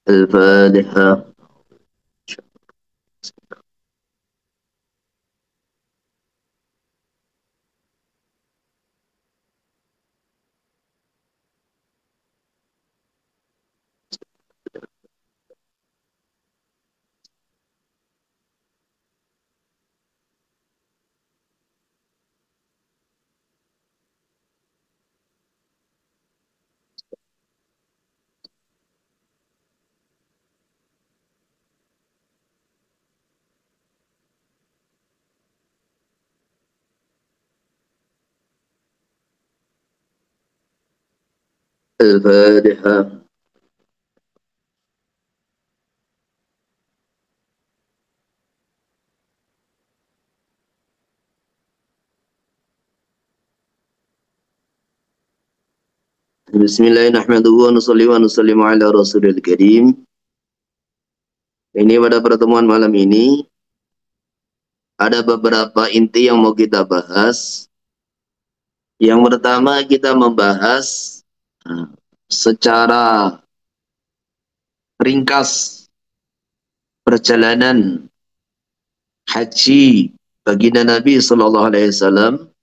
الفاتحة. الفاتحة. Bismillahirrahmanirrahim. Wa nusallimu ala Rasulil Karim. Ini pada pertemuan malam ini ada beberapa inti yang mau kita bahas. Yang pertama kita membahas secara ringkas perjalanan haji baginda Nabi Sallallahu Alaihi Wasallam,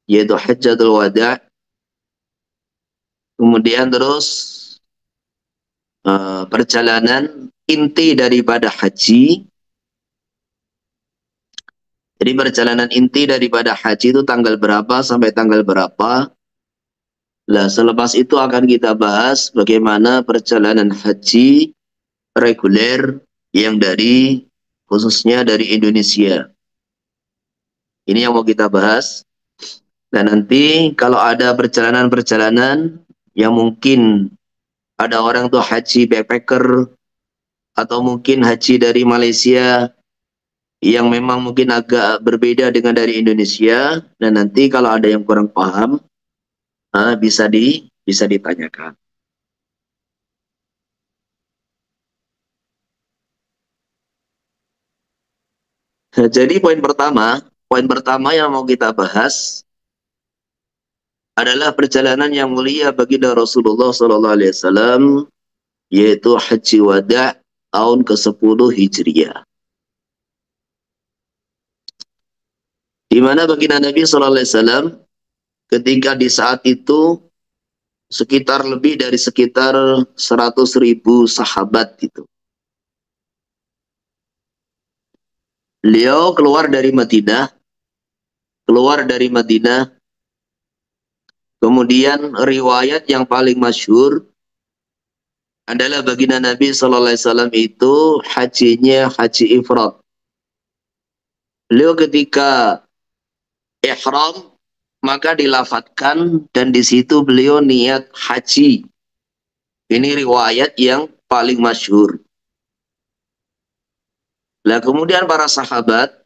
yaitu Hajjatul Wada'. Kemudian terus perjalanan inti daripada haji. Jadi perjalanan inti daripada haji itu tanggal berapa sampai tanggal berapa. Nah, selepas itu akan kita bahas bagaimana perjalanan haji reguler yang khususnya dari Indonesia. Ini yang mau kita bahas. Dan nanti kalau ada perjalanan-perjalanan yang mungkin ada orang tuh haji backpacker atau mungkin haji dari Malaysia yang memang mungkin agak berbeda dengan dari Indonesia, dan nanti kalau ada yang kurang paham bisa ditanyakan. Nah, jadi poin pertama yang mau kita bahas adalah perjalanan yang mulia baginda Rasulullah SAW, yaitu Haji Wada' tahun ke-10 Hijriah. Di mana baginda Nabi SAW ketika di saat itu lebih dari sekitar 100.000 sahabat itu. Beliau keluar dari Madinah. Kemudian riwayat yang paling masyhur adalah baginda Nabi SAW itu hajinya haji ifrad. Beliau ketika ihram maka dilafatkan dan di situ beliau niat haji. Ini riwayat yang paling masyhur. Nah, kemudian para sahabat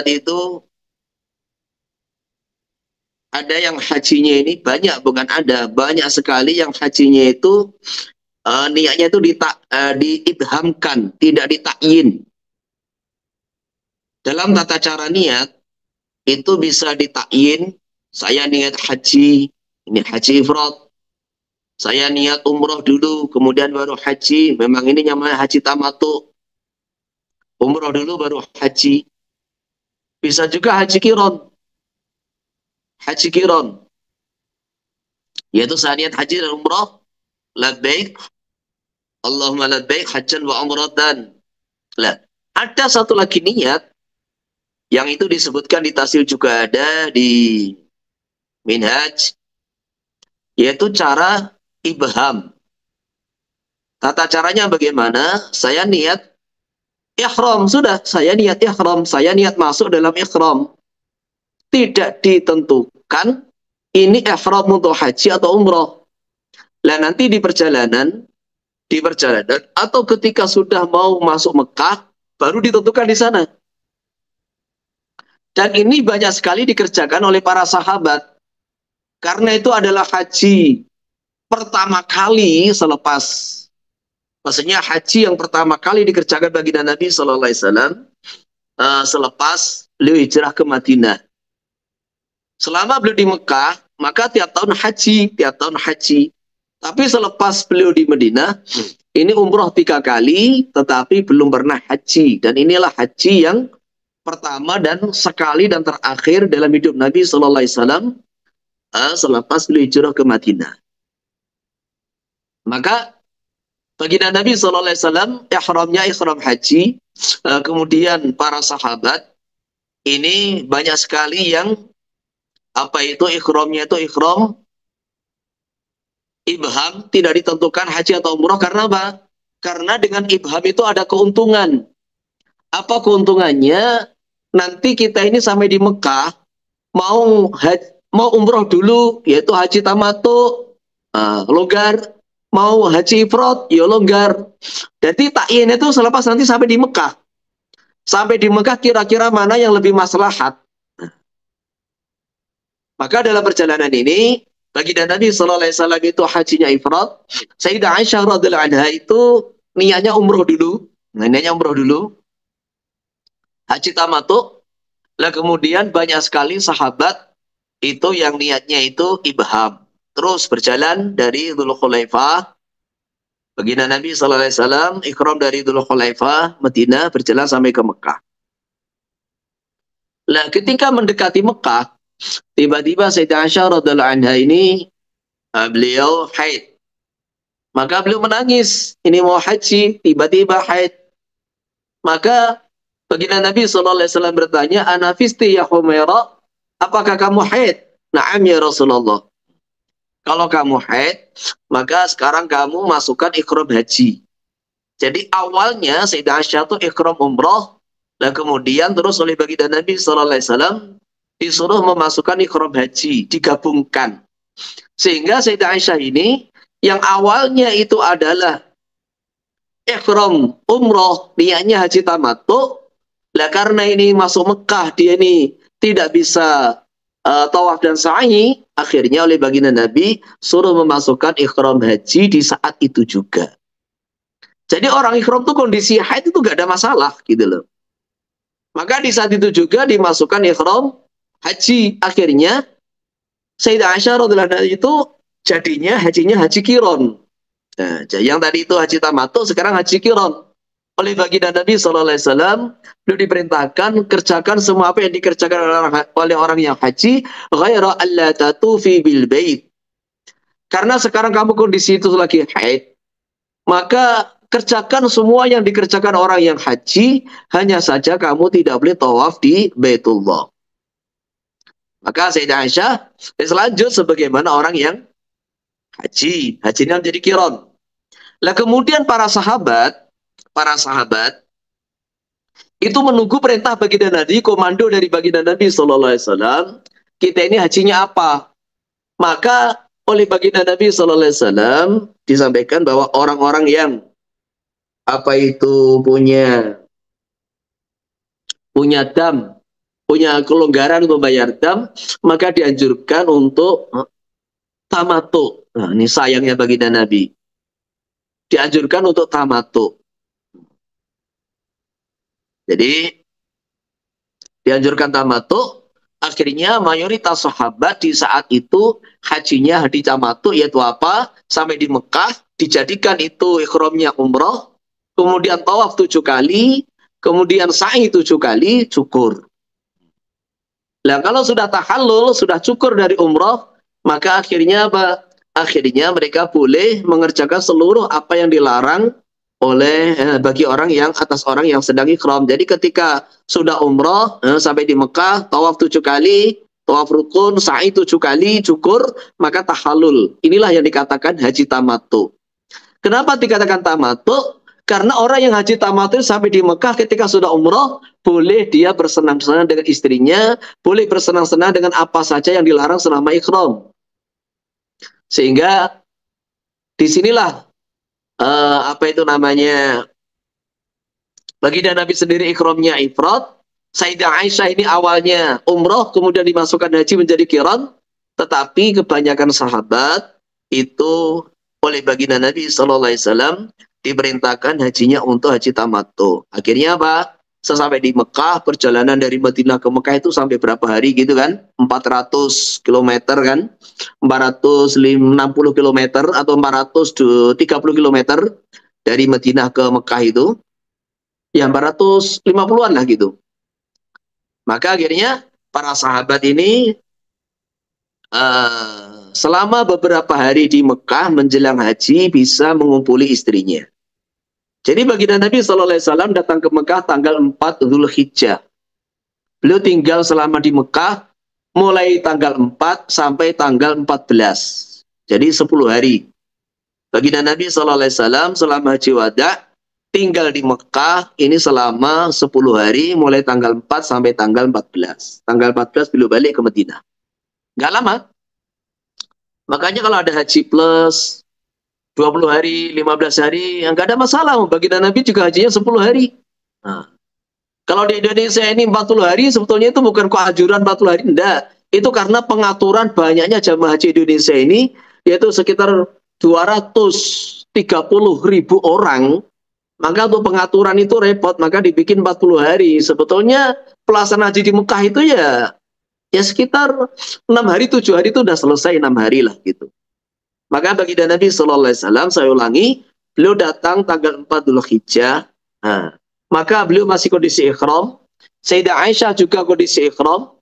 itu ada yang hajinya ini banyak sekali yang hajinya itu niatnya itu diidhamkan, tidak ditakyin. Dalam tata cara niat itu bisa ditakyin, saya niat haji, ini haji ifrad. Saya niat umroh dulu, kemudian baru haji. Memang ini namanya haji tamattu. Umroh dulu baru haji. Bisa juga haji kiron. Yaitu saya niat haji dan umroh. Labbaik. Allahumma labbaik hajjan wa umratan. Nah, ada satu lagi niat yang itu disebutkan di Tasil juga ada di Minhaj, yaitu cara ibham. Tata caranya bagaimana? Saya niat ihram, sudah. Saya niat ihram, saya niat masuk dalam ihram. Tidak ditentukan ini ihram untuk haji atau umroh. Lah nanti di perjalanan atau ketika sudah mau masuk Mekah baru ditentukan di sana. Dan ini banyak sekali dikerjakan oleh para sahabat. Karena itu adalah haji pertama kali selepas, maksudnya haji yang pertama kali dikerjakan baginda Nabi Sallallahu Alaihi Wasallam selepas beliau hijrah ke Madinah. Selama beliau di Mekah, maka tiap tahun haji. Tapi selepas beliau di Madinah, ini umroh 3 kali, tetapi belum pernah haji. Dan inilah haji yang pertama dan sekali dan terakhir dalam hidup Nabi Sallallahu Alaihi Wasallam selepas beliau hijrah ke Madinah. Maka baginda Nabi Sallallahu Alaihi Wasallam ihramnya ihram haji, kemudian para sahabat ini banyak sekali yang ihramnya itu ihram ibham, tidak ditentukan haji atau umroh. Karena apa? Karena dengan ibham itu ada keuntungan. Apa keuntungannya? Nanti kita ini sampai di Mekah mau umroh dulu, yaitu haji tamattu, longgar. Mau haji ifrad, ya longgar. Jadi takyin itu selepas nanti sampai di Mekah. Sampai di Mekah kira-kira mana yang lebih maslahat. Maka dalam perjalanan ini, baginda Nabi Sallallahu Alaihi Wasallam itu hajinya ifrad. Sayyidah Aisyah radhiyallahu anha itu niatnya umroh dulu. Haji tamattu. Lah kemudian banyak sekali sahabat itu yang niatnya itu ibham. Terus berjalan dari Dzulkhullaifah. Baginda Nabi Sallallahu Alaihi Wasallam ikram dari Dzulkhullaifah Madinah, berjalan sampai ke Mekah. Lah ketika mendekati Mekah, tiba-tiba Sayyidah Aisyah radhiyallahu anha ini beliau haid. Maka beliau menangis, ini mau haji, tiba-tiba haid. Maka baginda Nabi Sallallahu Alaihi Wasallam bertanya, "Anafisti ya Humairah, apakah kamu haid?" "Na'am ya Rasulullah." Kalau kamu haid, maka sekarang kamu masukkan ikram haji. Jadi awalnya Sayyidah Aisyah itu ikram umroh, dan kemudian terus oleh baginda Nabi Sallallahu Alaihi Wasallam disuruh memasukkan ikram haji, digabungkan. Sehingga Sayyidah Aisyah ini yang awalnya itu adalah ihram umroh, niatnya haji tamattu. Lah karena ini masuk Mekah, dia ini tidak bisa tawaf dan sa'i, akhirnya oleh baginda Nabi suruh memasukkan ihram haji di saat itu juga. Jadi orang ihram tuh kondisi haid itu gak ada masalah gitu loh. Maka di saat itu juga dimasukkan ihram haji. Akhirnya Sayyidah Aisyah radhiyallahu anha itu jadinya hajinya haji qiron. Nah, yang tadi itu haji tamattu, sekarang haji qiron. Oleh baginda Nabi Sallallahu Alaihi Wasallam, beliau diperintahkan kerjakan semua apa yang dikerjakan oleh orang yang haji, ghaira alla tatufi bil bait. Karena sekarang kamu kondisi itu lagi haid, maka kerjakan semua yang dikerjakan orang yang haji, hanya saja kamu tidak boleh tawaf di Baitullah. Maka Sayyidah Aisyah selanjut sebagaimana orang yang haji. Hajinya menjadi qiron. Lah kemudian para sahabat itu menunggu perintah baginda Nabi, komando dari baginda Nabi Sallallahu Alaihi Wasallam. Kita ini hajinya apa? Maka oleh baginda Nabi Sallallahu Alaihi Wasallam disampaikan bahwa orang-orang yang punya dam, punya kelonggaran untuk bayar dam, maka dianjurkan untuk tamattu. Nah, ini sayangnya baginda Nabi. Dianjurkan untuk tamattu. Jadi dianjurkan tamattu, akhirnya mayoritas sahabat di saat itu hajinya haji tamattu, yaitu apa? Sampai di Mekah dijadikan itu ihramnya umroh, kemudian tawaf 7 kali, kemudian sa'i 7 kali, cukur. Nah, kalau sudah tahallul, sudah cukur dari umroh, maka akhirnya apa? Akhirnya mereka boleh mengerjakan seluruh apa yang dilarang oleh bagi orang yang atas orang yang sedang ihram. Jadi ketika sudah umroh sampai di Mekah, tawaf 7 kali, tawaf rukun, sa'i 7 kali, cukur, maka tahallul. Inilah yang dikatakan haji tamattu. Kenapa dikatakan tamattu? Karena orang yang haji tamattu sampai di Mekah ketika sudah umroh, boleh dia bersenang-senang dengan istrinya, boleh bersenang-senang dengan apa saja yang dilarang selama ihram. Sehingga Disinilah apa itu namanya, baginda Nabi sendiri ikhramnya ifrad. Sayyidah Aisyah ini awalnya umroh, kemudian dimasukkan haji menjadi qiran, tetapi kebanyakan sahabat itu oleh baginda Nabi SAW diperintahkan hajinya untuk haji tamattu. Akhirnya apa? Sesampai di Mekah, perjalanan dari Madinah ke Mekah itu sampai berapa hari gitu kan? 400 kilometer kan? 460 kilometer atau 430 kilometer dari Madinah ke Mekah itu. Ya 450-an lah gitu. Maka akhirnya para sahabat ini selama beberapa hari di Mekah menjelang haji bisa mengumpuli istrinya. Jadi baginda Nabi SAW datang ke Mekah tanggal 4 Dzulhijjah. Beliau tinggal selama di Mekah mulai tanggal 4 sampai tanggal 14. Jadi 10 hari. Baginda Nabi SAW selama haji wada tinggal di Mekah ini selama 10 hari mulai tanggal 4 sampai tanggal 14. Tanggal 14 beliau balik ke Madinah. Nggak lama. Makanya kalau ada haji plus 20 hari, 15 hari, nggak ada masalah. Baginda Nabi juga hajinya 10 hari. Nah, kalau di Indonesia ini 40 hari, sebetulnya itu bukan kehajuran 40 hari. Enggak. Itu karena pengaturan banyaknya jamaah haji Indonesia ini, yaitu sekitar 230.000 orang. Maka untuk pengaturan itu repot, maka dibikin 40 hari. Sebetulnya pelaksanaan haji di Mekah itu ya sekitar 6 hari, 7 hari itu udah selesai, 6 hari lah gitu. Maka baginda Nabi SAW, saya ulangi, beliau datang tanggal 4 Dzulhijjah. Nah, maka beliau masih kondisi ikhram. Sayyidah Aisyah juga kondisi ikhram.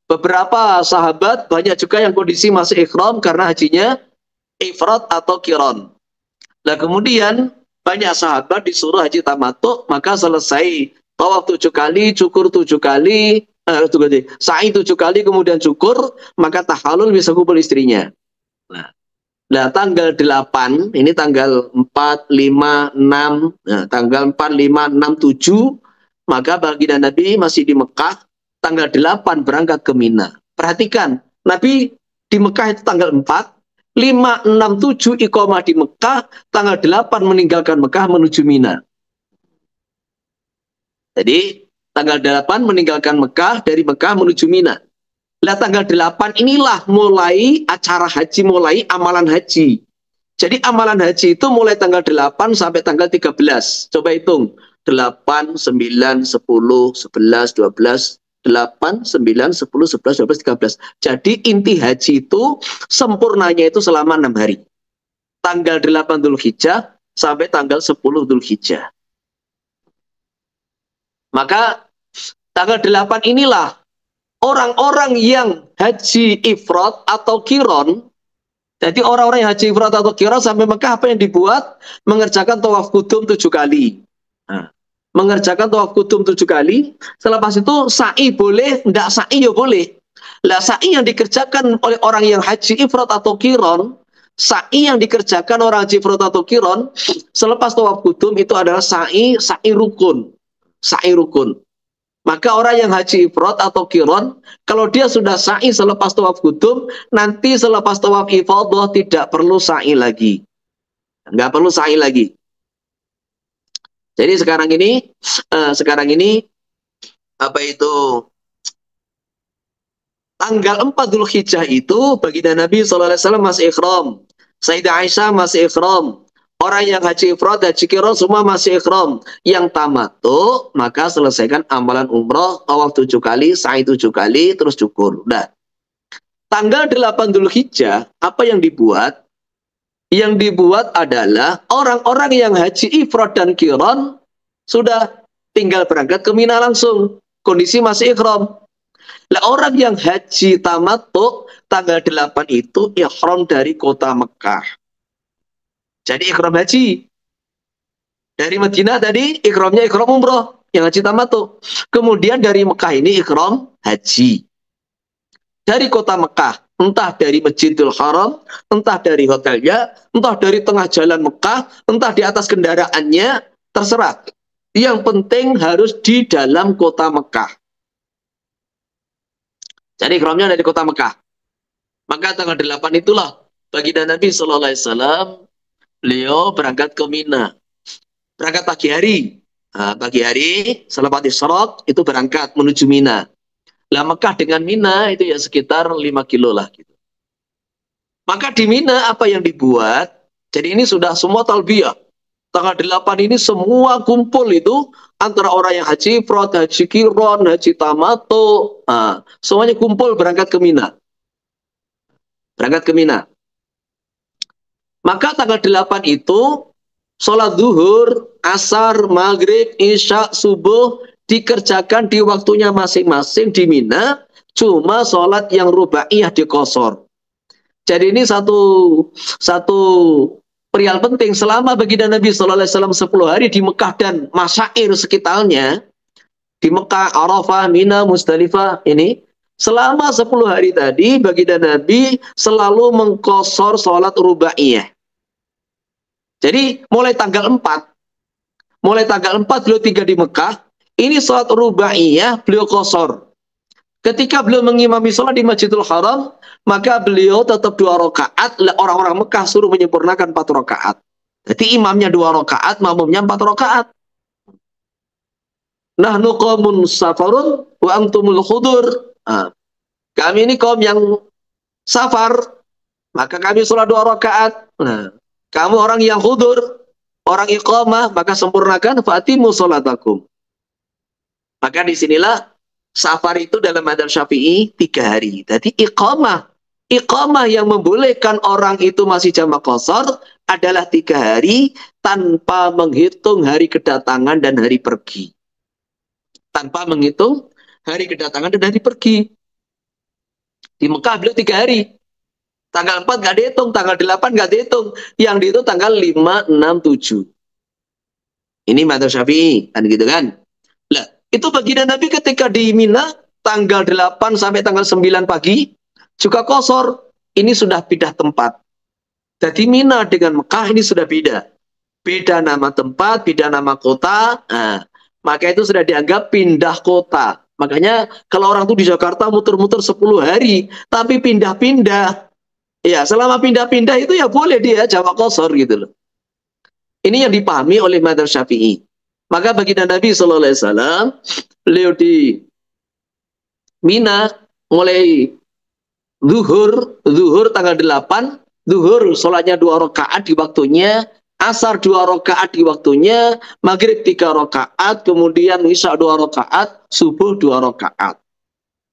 Beberapa sahabat banyak juga yang kondisi masih ikhram karena hajinya ifrad atau qiran. Nah kemudian banyak sahabat disuruh haji tamattu, maka selesai tawaf 7 kali, cukur 7 kali, sa'i 7 kali, kemudian cukur, maka tahalul bisa kumpul istrinya. Nah, tanggal 8, ini tanggal 4, 5, 6, nah, tanggal 4, 5, 6, 7, maka baginda Nabi masih di Mekah, tanggal 8 berangkat ke Mina. Perhatikan, Nabi di Mekah itu tanggal 4, 5, 6, 7 iqamah di Mekah, tanggal 8 meninggalkan Mekah menuju Mina. Jadi, tanggal 8 meninggalkan Mekah, dari Mekah menuju Mina. Nah, tanggal 8 inilah mulai acara haji, mulai amalan haji. Jadi amalan haji itu mulai tanggal 8 sampai tanggal 13. Coba hitung. 8, 9, 10, 11, 12, 8, 9, 10, 11, 12, 13. Jadi inti haji itu sempurnanya itu selama 6 hari. Tanggal 8 Dzulhijjah sampai tanggal 10 Dzulhijjah. Maka tanggal 8 inilah orang-orang yang haji ifrad atau qiran. Jadi orang-orang yang haji ifrad atau qiran sampai Mekah apa yang dibuat? Mengerjakan tawaf qudum 7 kali. Nah, mengerjakan tawaf qudum 7 kali. Selepas itu sa'i boleh, enggak sa'i ya boleh. Lah sa'i yang dikerjakan oleh orang yang haji ifrad atau qiran, sa'i yang dikerjakan orang haji ifrad atau qiran selepas tawaf qudum itu adalah sa'i rukun. Sa'i rukun. Maka orang yang haji ifrad atau qiran, kalau dia sudah sa'i selepas tawaf qudum, nanti selepas tawaf ifadah tidak perlu sa'i lagi. Nggak perlu sa'i lagi. Jadi sekarang ini apa itu? Tanggal 4 Dzulhijjah itu baginda Nabi SAW masih ikhram. Sayyidah Aisyah masih ikhram. Orang yang haji ifrad, haji qiran semua masih ikhram. Yang tamattu, maka selesaikan amalan umroh, tawaf 7 kali, sa'i 7 kali, terus cukur. Udah. Tanggal 8 Dzulhijjah, apa yang dibuat? Yang dibuat adalah orang-orang yang haji ifrad dan qiran sudah tinggal berangkat ke Mina langsung. Kondisi masih ikhram. Lah orang yang haji tamattu tanggal 8 itu ihram dari kota Mekah. Jadi ikhram haji. Dari Madinah tadi ikhramnya ikhram umroh, yang haji tamattu. Kemudian dari Mekah ini ikhram haji. Dari kota Mekah, entah dari Masjidil Haram, entah dari hotelnya, entah dari tengah jalan Mekah, entah di atas kendaraannya, terserah. Yang penting harus di dalam kota Mekah. Jadi ikhramnya dari kota Mekah. Maka tanggal 8 itulah baginda Nabi SAW Beliau berangkat ke Mina. Berangkat pagi hari. Nah, pagi hari selepas isyraq itu berangkat menuju Mina. Lah Mekah dengan Mina itu ya sekitar 5 kilo lah gitu. Maka di Mina apa yang dibuat? Jadi ini sudah semua talbiyah. Tanggal 8 ini semua kumpul itu antara orang yang haji ifrad, haji kiron, haji tamato. Nah, semuanya kumpul berangkat ke Mina. Berangkat ke Mina. Maka tanggal 8 itu sholat zuhur, asar, maghrib, isya, subuh dikerjakan di waktunya masing-masing di Mina. Cuma sholat yang rubaiyah dikosor. Jadi ini satu perihal penting selama baginda Nabi Shallallahu Alaihi Wasallam 10 hari di Mekah dan masyair sekitarnya di Mekah, Arafah, Mina, Musdalifah ini selama 10 hari tadi baginda Nabi selalu mengkosor sholat rubaiyah. Jadi mulai tanggal 4 beliau tinggal di Mekah, ini sholat rubaiyah beliau kosor. Ketika beliau mengimami sholat di Masjidil Haram, maka beliau tetap 2 rakaat. Orang-orang Mekah suruh menyempurnakan 4 rakaat. Jadi imamnya 2 rakaat, makmumnya 4 rakaat. Nahnu qaumun safarun wa antumul khudur. Nah, kami ini kaum yang safar, maka kami sholat 2 rakaat. Nah, kamu orang yang khudur, orang iqamah, maka sempurnakan fatimu sholatakum. Maka disinilah safar itu dalam madzhab Syafi'i 3 hari. Jadi iqamah yang membolehkan orang itu masih jamak qashar adalah 3 hari tanpa menghitung hari kedatangan dan hari pergi. Tanpa menghitung hari kedatangan dan hari pergi. Di Mekah beliau 3 hari. Tanggal 4 nggak dihitung, tanggal 8 nggak dihitung. Yang dihitung tanggal 5, 6, 7. Ini madzhab Syafi'i, kan gitu kan? Lah, itu baginda Nabi ketika di Mina tanggal 8 sampai tanggal 9 pagi juga kosor. Ini sudah pindah tempat. Jadi Mina dengan Mekah ini sudah beda. Beda nama tempat, beda nama kota. Nah, maka itu sudah dianggap pindah kota. Makanya kalau orang tuh di Jakarta muter-muter 10 hari, tapi pindah-pindah. Ya, selama pindah-pindah itu ya boleh dia jamak qashar gitu loh. Ini yang dipahami oleh madzhab Syafi'i. Maka baginda Nabi Shallallahu Alaihi Wasallam beliau di Mina mulai zuhur tanggal 8, zuhur sholatnya 2 rakaat di waktunya, asar 2 rakaat di waktunya, maghrib 3 rakaat, kemudian isya 2 rakaat, subuh 2 rakaat.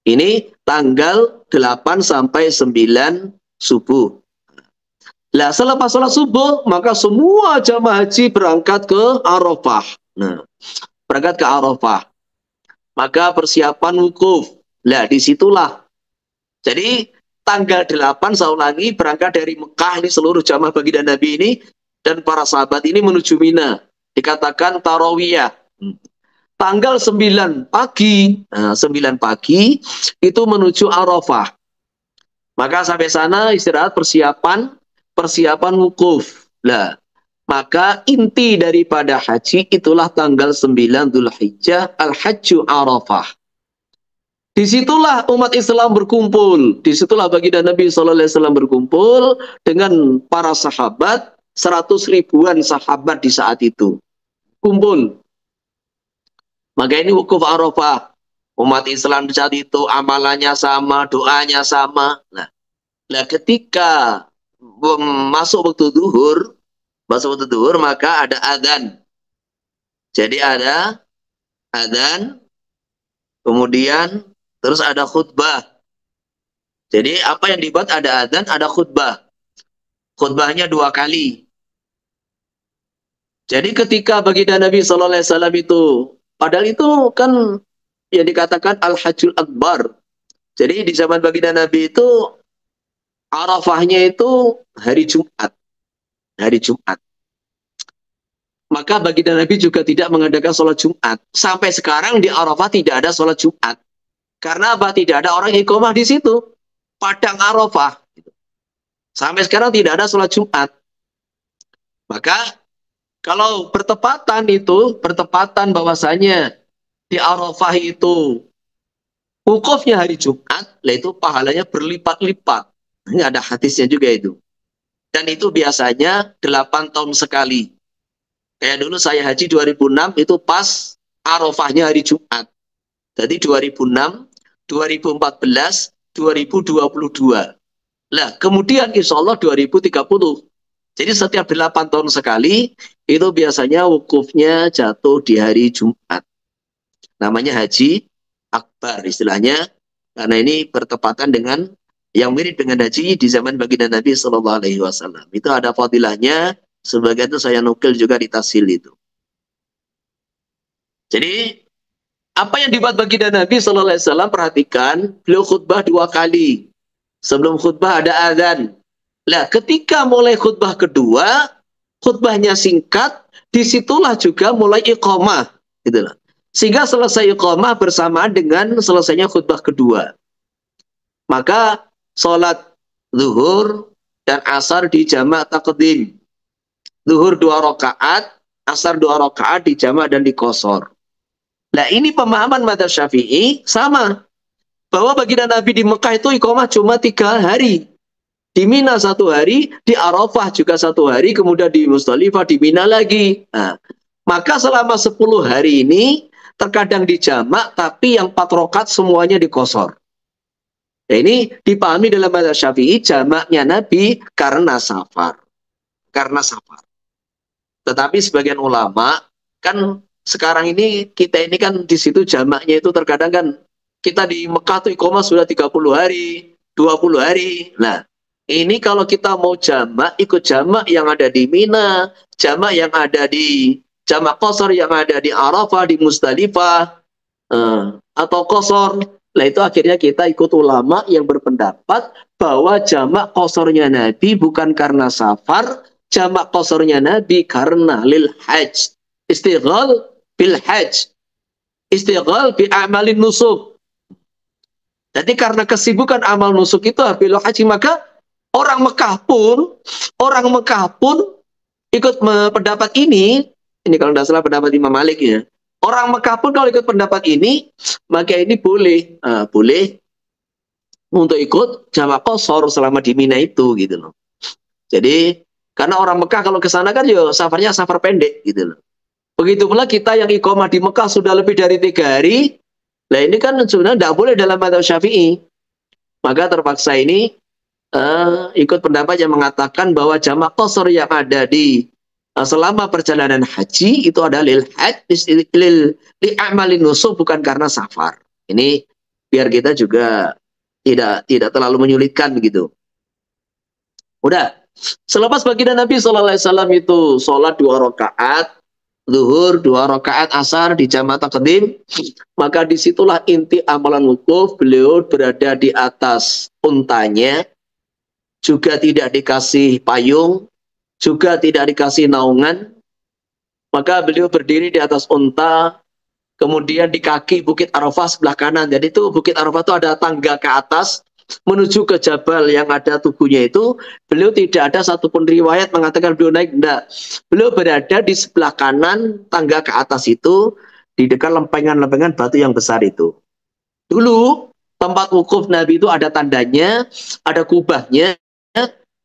Ini tanggal 8 sampai 9 subuh. Lah selepas sholat subuh maka semua jamaah haji berangkat ke Arafah. Nah, berangkat ke Arafah. Maka persiapan wukuf. Lah disitulah. Jadi tanggal 8 saya ulangi berangkat dari Mekah ini seluruh jamaah baginda Nabi ini dan para sahabat ini menuju Mina. Dikatakan tarawiyah. Tanggal 9 pagi, 9 pagi itu menuju Arafah. Maka sampai sana istirahat persiapan wukuf. Lah, maka inti daripada haji itulah tanggal 9 Dzulhijjah, Al-Hajju Arafah. Disitulah umat Islam berkumpul. Disitulah baginda Nabi SAW berkumpul dengan para sahabat, 100 ribuan sahabat di saat itu. Kumpul. Maka ini wukuf Arafah. Umat Islam di saat itu amalannya sama, doanya sama. Nah, ketika masuk waktu duhur, maka ada adzan. Jadi ada adzan, kemudian terus ada khutbah. Jadi apa yang dibuat ada adzan, ada khutbah. Khutbahnya 2 kali. Jadi ketika baginda Nabi Shallallahu Alaihi Wasallam itu, padahal itu kan yang dikatakan Al-Hajjul Akbar. Jadi di zaman baginda Nabi itu Arafahnya itu hari Jumat. Hari Jumat. Maka baginda Nabi juga tidak mengadakan sholat Jumat. Sampai sekarang di Arafah tidak ada sholat Jumat. Karena apa? Tidak ada orang iqamah di situ. Padang Arafah. Sampai sekarang tidak ada sholat Jumat. Maka kalau bertepatan bahwasanya di Arafah itu wukufnya hari Jumat, itu pahalanya berlipat-lipat. Ini ada hadisnya juga itu. Dan itu biasanya 8 tahun sekali. Kayak dulu saya haji 2006 itu pas Arafahnya hari Jumat. Jadi 2006, 2014, 2022. Lah, kemudian insya Allah 2030. Jadi setiap 8 tahun sekali, itu biasanya wukufnya jatuh di hari Jumat. Namanya haji akbar istilahnya, karena ini bertepatan dengan yang mirip dengan haji di zaman baginda Nabi Shallallahu Alaihi Wasallam. Itu ada fadilahnya, sebagian itu saya nukil juga di tasil itu. Jadi apa yang dibuat baginda Nabi Shallallahu Alaihi Wasallam, perhatikan, beliau khutbah 2 kali. Sebelum khutbah ada azan. Lah, ketika mulai khutbah kedua, khutbahnya singkat, disitulah juga mulai iqamah, gitu loh. Sehingga selesai iqamah bersamaan dengan selesainya khutbah kedua. Maka sholat zuhur dan asar di jamak taqdim. Zuhur 2 rakaat, asar 2 rakaat di jamak dan di qasar. Nah, ini pemahaman madzhab Syafi'i sama. Bahwa baginda Nabi di Mekah itu iqamah cuma 3 hari. Di Mina 1 hari, di Arafah juga 1 hari, kemudian di Musdalifah, di Mina lagi. Nah, maka selama 10 hari ini, terkadang di jamak, tapi yang 4 rakaat semuanya di qasar. Nah, ini dipahami dalam madzhab Syafi'i, jamaknya Nabi karena safar. Karena safar. Tetapi sebagian ulama, kan sekarang ini, kita ini kan di situ jamaknya itu terkadang kan, kita di Mekah tuh iqamah sudah 30 hari, 20 hari. Nah, ini kalau kita mau jamak, ikut jamak yang ada di Mina, jamak yang ada di jamak qasar yang ada di Arafah, di Musdalifah, atau qasar. Nah, itu akhirnya kita ikut ulama yang berpendapat bahwa jamak qasarnya Nabi bukan karena safar, jamak qasarnya Nabi karena lil hajj. Istighal bil hajj. Istighal bi amalin nusuk. Jadi karena kesibukan amal nusuk itu habil haji, maka orang Mekah pun ikut pendapat ini kalau tidak salah pendapat Imam Malik ya. Orang Mekah pun kalau ikut pendapat ini, maka ini boleh untuk ikut jamak qasar selama di Mina itu gitu loh. Jadi karena orang Mekah kalau ke sana kan ya safarnya safar pendek gitu loh. Begitu pula kita yang iqamah di Mekah sudah lebih dari 3 hari. Nah, ini kan sebenarnya tidak boleh dalam madzhab Syafi'i. Maka terpaksa ini ikut pendapat yang mengatakan bahwa jamak qasar yang ada di selama perjalanan haji itu adalah lil hajj, li amalin nusuk, bukan karena safar. Ini biar kita juga tidak terlalu menyulitkan begitu. Udah. Selepas baginda Nabi SAW itu sholat 2 rakaat, zuhur 2 rakaat, asar di jamak taqdim, maka disitulah inti amalan wukuf. Beliau berada di atas untanya, juga tidak dikasih payung, juga tidak dikasih naungan. Maka beliau berdiri di atas unta, kemudian di kaki Bukit Arafah sebelah kanan. Jadi itu Bukit Arafah itu ada tangga ke atas menuju ke jabal yang ada tubuhnya itu. Beliau tidak ada satupun riwayat mengatakan beliau naik, enggak. Beliau berada di sebelah kanan tangga ke atas itu, di dekat lempengan-lempengan batu yang besar itu. Dulu tempat wukuf Nabi itu ada tandanya, ada kubahnya,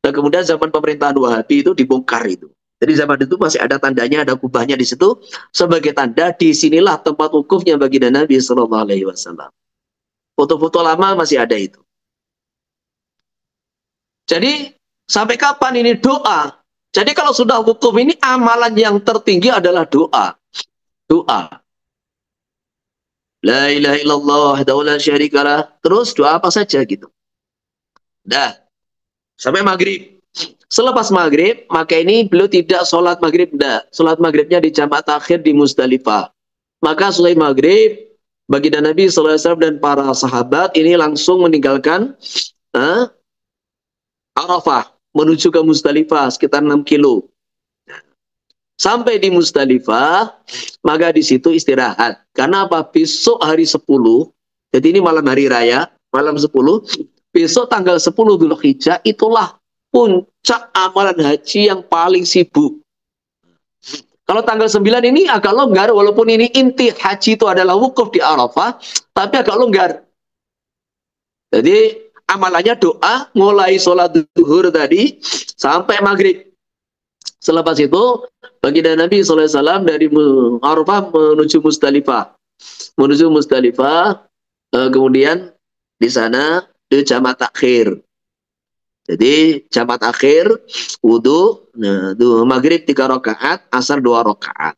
dan kemudian zaman pemerintahan Wahabi itu dibongkar itu. Jadi zaman itu masih ada tandanya, ada kubahnya di situ sebagai tanda disinilah tempat wukufnya baginda Nabi Shallallahu Alaihi Wasallam. Foto-foto lama masih ada itu. Jadi sampai kapan ini doa? Jadi kalau sudah wukuf ini amalan yang tertinggi adalah doa. Doa. La ilaha illallah wahdahu la syarikalah. Terus doa apa saja gitu. Dah. Sampai maghrib. Selepas maghrib, maka ini beliau tidak sholat maghrib. Dah. Sholat maghribnya di jamak takhir di Musdalifah. Maka selesai maghrib, baginda Nabi SAW dan para sahabat ini langsung meninggalkan Arafah menuju ke Musdalifah sekitar 6 kilo. Sampai di Musdalifah, maka di situ istirahat. Karena apa? Besok hari 10, jadi ini malam hari raya, malam 10, besok tanggal 10 Dzulhijjah itulah puncak amalan haji yang paling sibuk. Kalau tanggal 9 ini agak longgar, walaupun ini inti haji itu adalah wukuf di Arafah, tapi agak longgar. Jadi amalannya doa mulai sholat zuhur tadi sampai maghrib. Selepas itu baginda Nabi SAW dari Arafah menuju Musdalifah. Menuju Musdalifah, kemudian di sana di jamaah takhir. Jadi jamaah akhir wudhu, nah, maghrib 3 rakaat, asar 2 rakaat.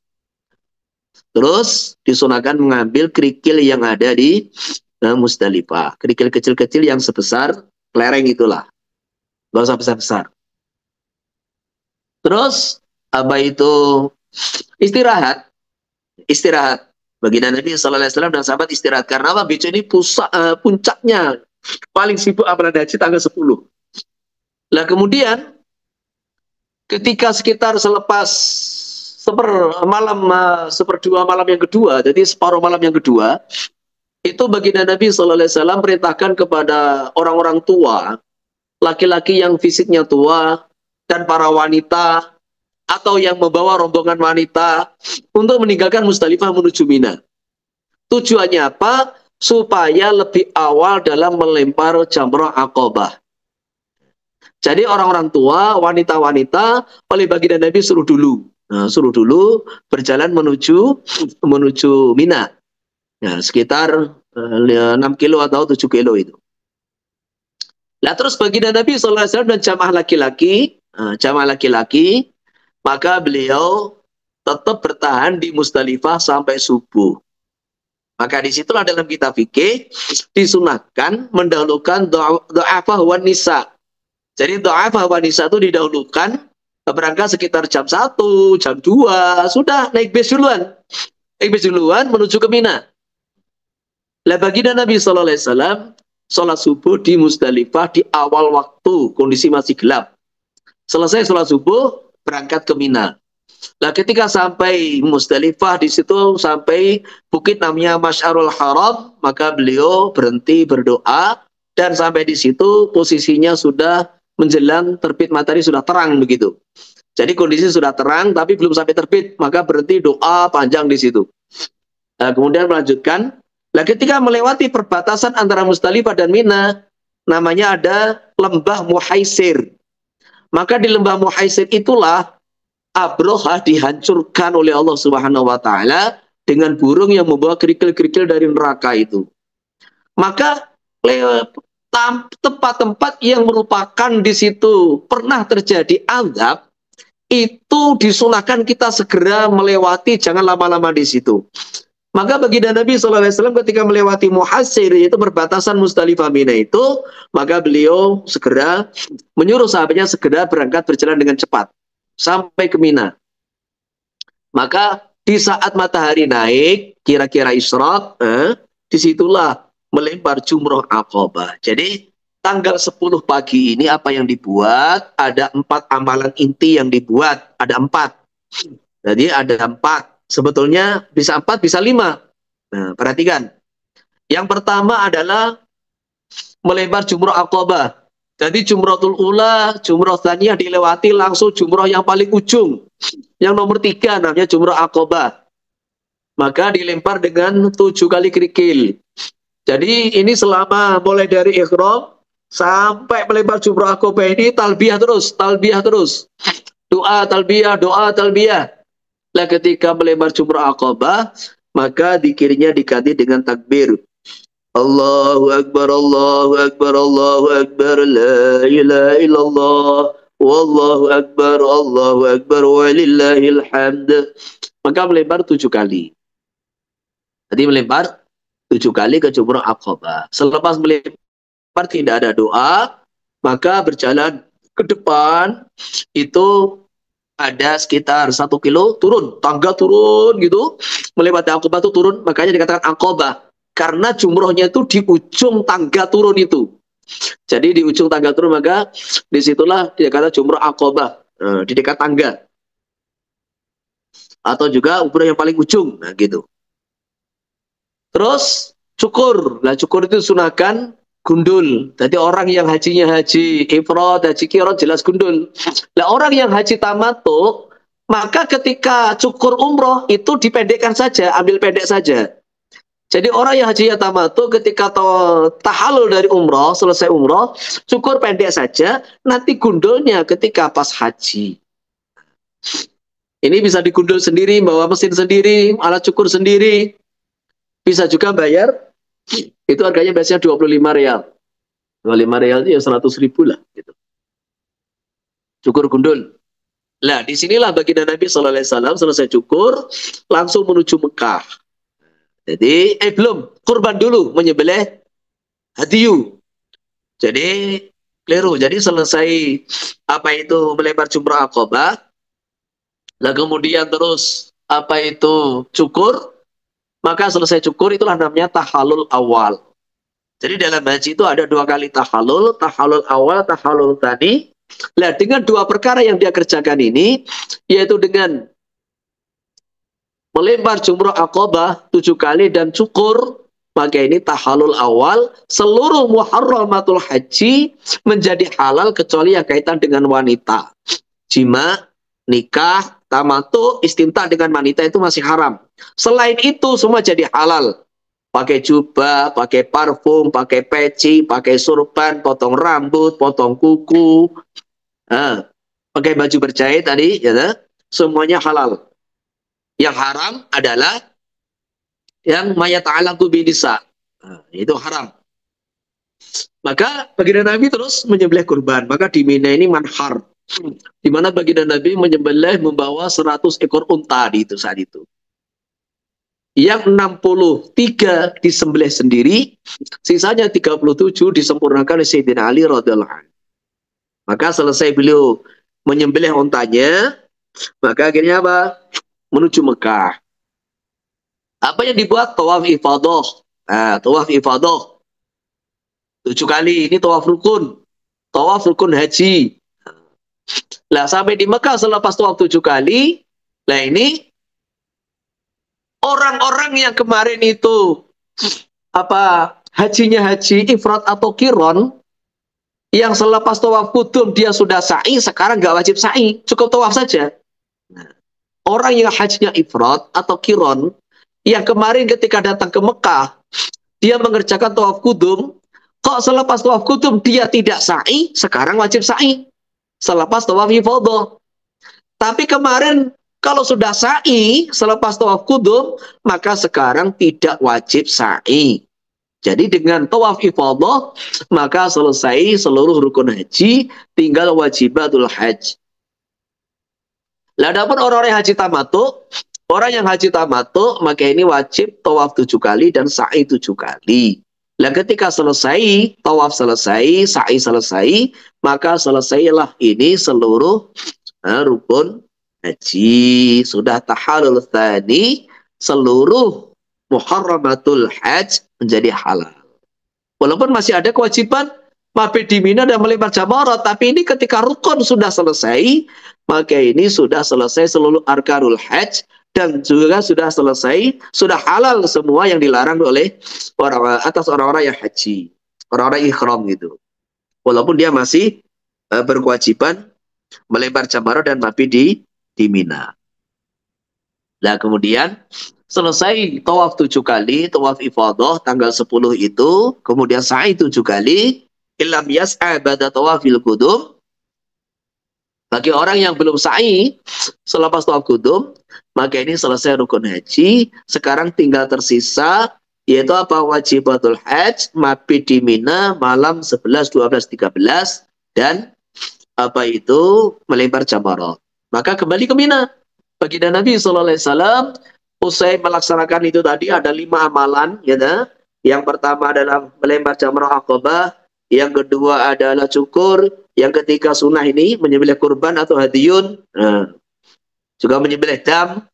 Terus disunahkan mengambil kerikil yang ada di Musdalifah. Kerikil kecil-kecil yang sebesar kelereng itulah. Gak usah besar-besar. Terus apa itu istirahat? Istirahat. Baginda Nabi SAW dan sahabat istirahat. Karena apa? Besok ini puncaknya paling sibuk amalan haji tanggal 10. Nah kemudian ketika sekitar selepas seperdua malam yang kedua, jadi separuh malam yang kedua, itu baginda Nabi SAW perintahkan kepada orang-orang tua, laki-laki yang fisiknya tua, dan para wanita, atau yang membawa rombongan wanita, untuk meninggalkan Musdalifah menuju Mina. Tujuannya apa? Supaya lebih awal dalam melempar jamrah Aqabah. Jadi orang-orang tua, wanita-wanita, oleh baginda Nabi suruh dulu. Nah, suruh dulu berjalan menuju Mina. Nah, sekitar 6 kilo atau 7 kilo itu. Nah, terus baginda Nabi SAW dan jamaah laki-laki, maka beliau tetap bertahan di Musdalifah sampai subuh. Maka disitulah dalam kitab fikih disunahkan mendahulukan do'afah wan nisa. Jadi do'afah wan nisa itu didahulukan berangkat sekitar jam 1, jam 2, sudah naik bis duluan. Naik bis duluan menuju ke Mina. Lah baginda Nabi SAW sholat subuh di Musdalifah di awal waktu, kondisi masih gelap. Selesai sholat subuh, berangkat ke Mina. Nah ketika sampai Musdalifah, di situ sampai bukit namanya Masyarul Haram, maka beliau berhenti berdoa, dan sampai di situ posisinya sudah menjelang terbit matahari, sudah terang begitu. Jadi kondisi sudah terang tapi belum sampai terbit, maka berhenti doa panjang di situ. Nah, kemudian melanjutkan. Nah, ketika melewati perbatasan antara Musdalifah dan Mina, namanya ada lembah Muhaisir. Maka di lembah Muhaisir itulah Abrohah dihancurkan oleh Allah Subhanahu wa Ta'ala dengan burung yang membawa kerikil-kerikil dari neraka itu. Maka tempat-tempat yang merupakan di situ pernah terjadi azab, itu disunahkan kita segera melewati, jangan lama-lama di situ. Maka baginda Nabi SAW ketika melewati Muhassir, yaitu perbatasan Musdalifah Mina itu, maka beliau segera menyuruh sahabatnya segera berangkat berjalan dengan cepat sampai ke Mina. Maka di saat matahari naik, kira-kira isyraq, disitulah melempar jumroh Aqabah. Jadi tanggal 10 pagi ini apa yang dibuat? Ada 4 amalan inti yang dibuat. Ada 4. Jadi ada 4. Sebetulnya bisa 4, bisa 5. Nah, perhatikan. Yang pertama adalah melempar jumroh Aqabah. Jadi jumrohul ula, jumroh tsaniyah dilewati langsung jumroh yang paling ujung. Yang nomor 3 namanya jumroh Aqabah. Maka dilempar dengan 7 kali kerikil. Jadi ini selama mulai dari ihram sampai melempar jumroh Aqabah ini talbiyah terus. Doa talbiyah. Nah, ketika melempar jumroh Aqabah, maka zikirnya diganti dengan takbir. Allahu Akbar, Allahu Akbar, Allahu Akbar, la ilaha illallah, wallahu Akbar, Allahu Akbar, walillahil hamd. Maka melempar 7 kali. Jadi melempar 7 kali ke jumroh Aqabah. Selepas melempar tidak ada doa, maka berjalan ke depan itu ada sekitar 1 kilo turun, tangga turun gitu, melewati Aqabah itu turun, makanya dikatakan Aqabah karena jumrohnya itu di ujung tangga turun itu. Jadi di ujung tangga turun, maka disitulah dikatakan jumroh Aqabah, di dekat tangga, atau juga umroh yang paling ujung, nah gitu. Terus cukur. Nah, cukur itu sunahkan gundul. Jadi orang yang hajinya haji ifrad, haji qiran jelas gundul. Nah, orang yang haji tamattu, maka ketika cukur umroh itu dipendekkan saja, ambil pendek saja. Jadi orang yang hajinya tamattu ketika tahallul dari umroh, selesai umroh, cukur pendek saja, nanti gundulnya ketika pas haji. Ini bisa digundul sendiri, bawa mesin sendiri, alat cukur sendiri. Bisa juga bayar, itu harganya biasanya 25 real. 25 real itu ya 100 ribu lah. Gitu. Cukur gundul. Nah, disinilah baginda Nabi SAW selesai cukur, langsung menuju Mekah. Jadi, belum, kurban dulu, menyembelih hadiyu. Jadi, keliru. Jadi selesai apa itu melempar jumrah Aqabah, lah kemudian terus apa itu cukur, maka selesai cukur itulah namanya tahallul awal. Jadi dalam haji itu ada 2 kali tahallul, tahallul awal, tahallul tani. Nah, dengan 2 perkara yang dia kerjakan ini, yaitu dengan melempar jumrah Aqabah 7 kali dan cukur, maka ini tahallul awal, seluruh muharramatul haji menjadi halal kecuali yang kaitan dengan wanita. Jima, nikah, tamattu, istimta dengan wanita itu masih haram. Selain itu semua jadi halal. Pakai jubah, pakai parfum, pakai peci, pakai surban, potong rambut, potong kuku, pakai baju berjahit tadi, ya, semuanya halal. Yang haram adalah yang mayata'alaku binisa. Itu haram. Maka baginda Nabi terus menyembelih kurban. Maka di Mina ini manhar. Di mana baginda Nabi menyembelih membawa 100 ekor unta di itu saat itu. Yang 63 disembelih sendiri, sisanya 37 disempurnakan oleh Sayyidina Ali radhiyallahu anhu. Maka selesai beliau menyembelih untanya, maka akhirnya apa? Menuju Mekah. Apa yang dibuat? Tawaf ifadah. Tawaf ifadah 7 kali. Ini tawaf rukun. Tawaf rukun haji. Lah sampai di Mekah selepas tawaf 7 kali, lah ini orang-orang yang kemarin itu hajinya haji ifrat atau kiron, yang selepas tawaf kudum dia sudah sa'i, sekarang nggak wajib sa'i, cukup tawaf saja. Nah, orang yang hajinya ifrat atau kiron, yang kemarin ketika datang ke Mekah dia mengerjakan tawaf kudum, kok selepas tawaf kudum dia tidak sa'i, sekarang wajib sa'i selepas tawaf ifadah. Tapi kemarin kalau sudah sa'i selepas tawaf kudum, maka sekarang tidak wajib sa'i. Jadi dengan tawaf ifadah, maka selesai seluruh rukun haji, tinggal wajibatul hajj. Lah adapun orang yang haji tamattu, orang yang haji tamattu, maka ini wajib tawaf 7 kali dan sa'i 7 kali. Lah ketika selesai, tawaf selesai, sa'i selesai, maka selesailah ini seluruh rukun haji. Sudah tahallul tsani, seluruh muharramatul hajj menjadi halal. Walaupun masih ada kewajiban mabit di Mina dan melempar jamarat, tapi ini ketika rukun sudah selesai, maka ini sudah selesai seluruh arkanul hajj dan juga sudah selesai, sudah halal semua yang dilarang oleh orang-orang yang haji, orang-orang ikhram gitu. Walaupun dia masih berkewajiban melempar jamarat dan mabit di Mina. Nah kemudian selesai tawaf 7 kali, tawaf ifadah tanggal 10 itu, kemudian sa'i 7 kali, illam yas'a ba'da tawafil qudum. Bagi orang yang belum sa'i selepas tawaf qudum, maka ini selesai rukun haji. Sekarang tinggal tersisa yaitu apa? Wajibatul hajj, mabit di Mina malam 11, 12, 13 dan apa itu melempar jamarat. Maka kembali ke Mina. Baginda Nabi SAW usai melaksanakan itu tadi ada 5 amalan, ya. Yang pertama adalah melempar jamrah Aqabah, yang kedua adalah cukur, yang ketiga sunnah ini menyembelih kurban atau hadiyun, juga menyembelih dam.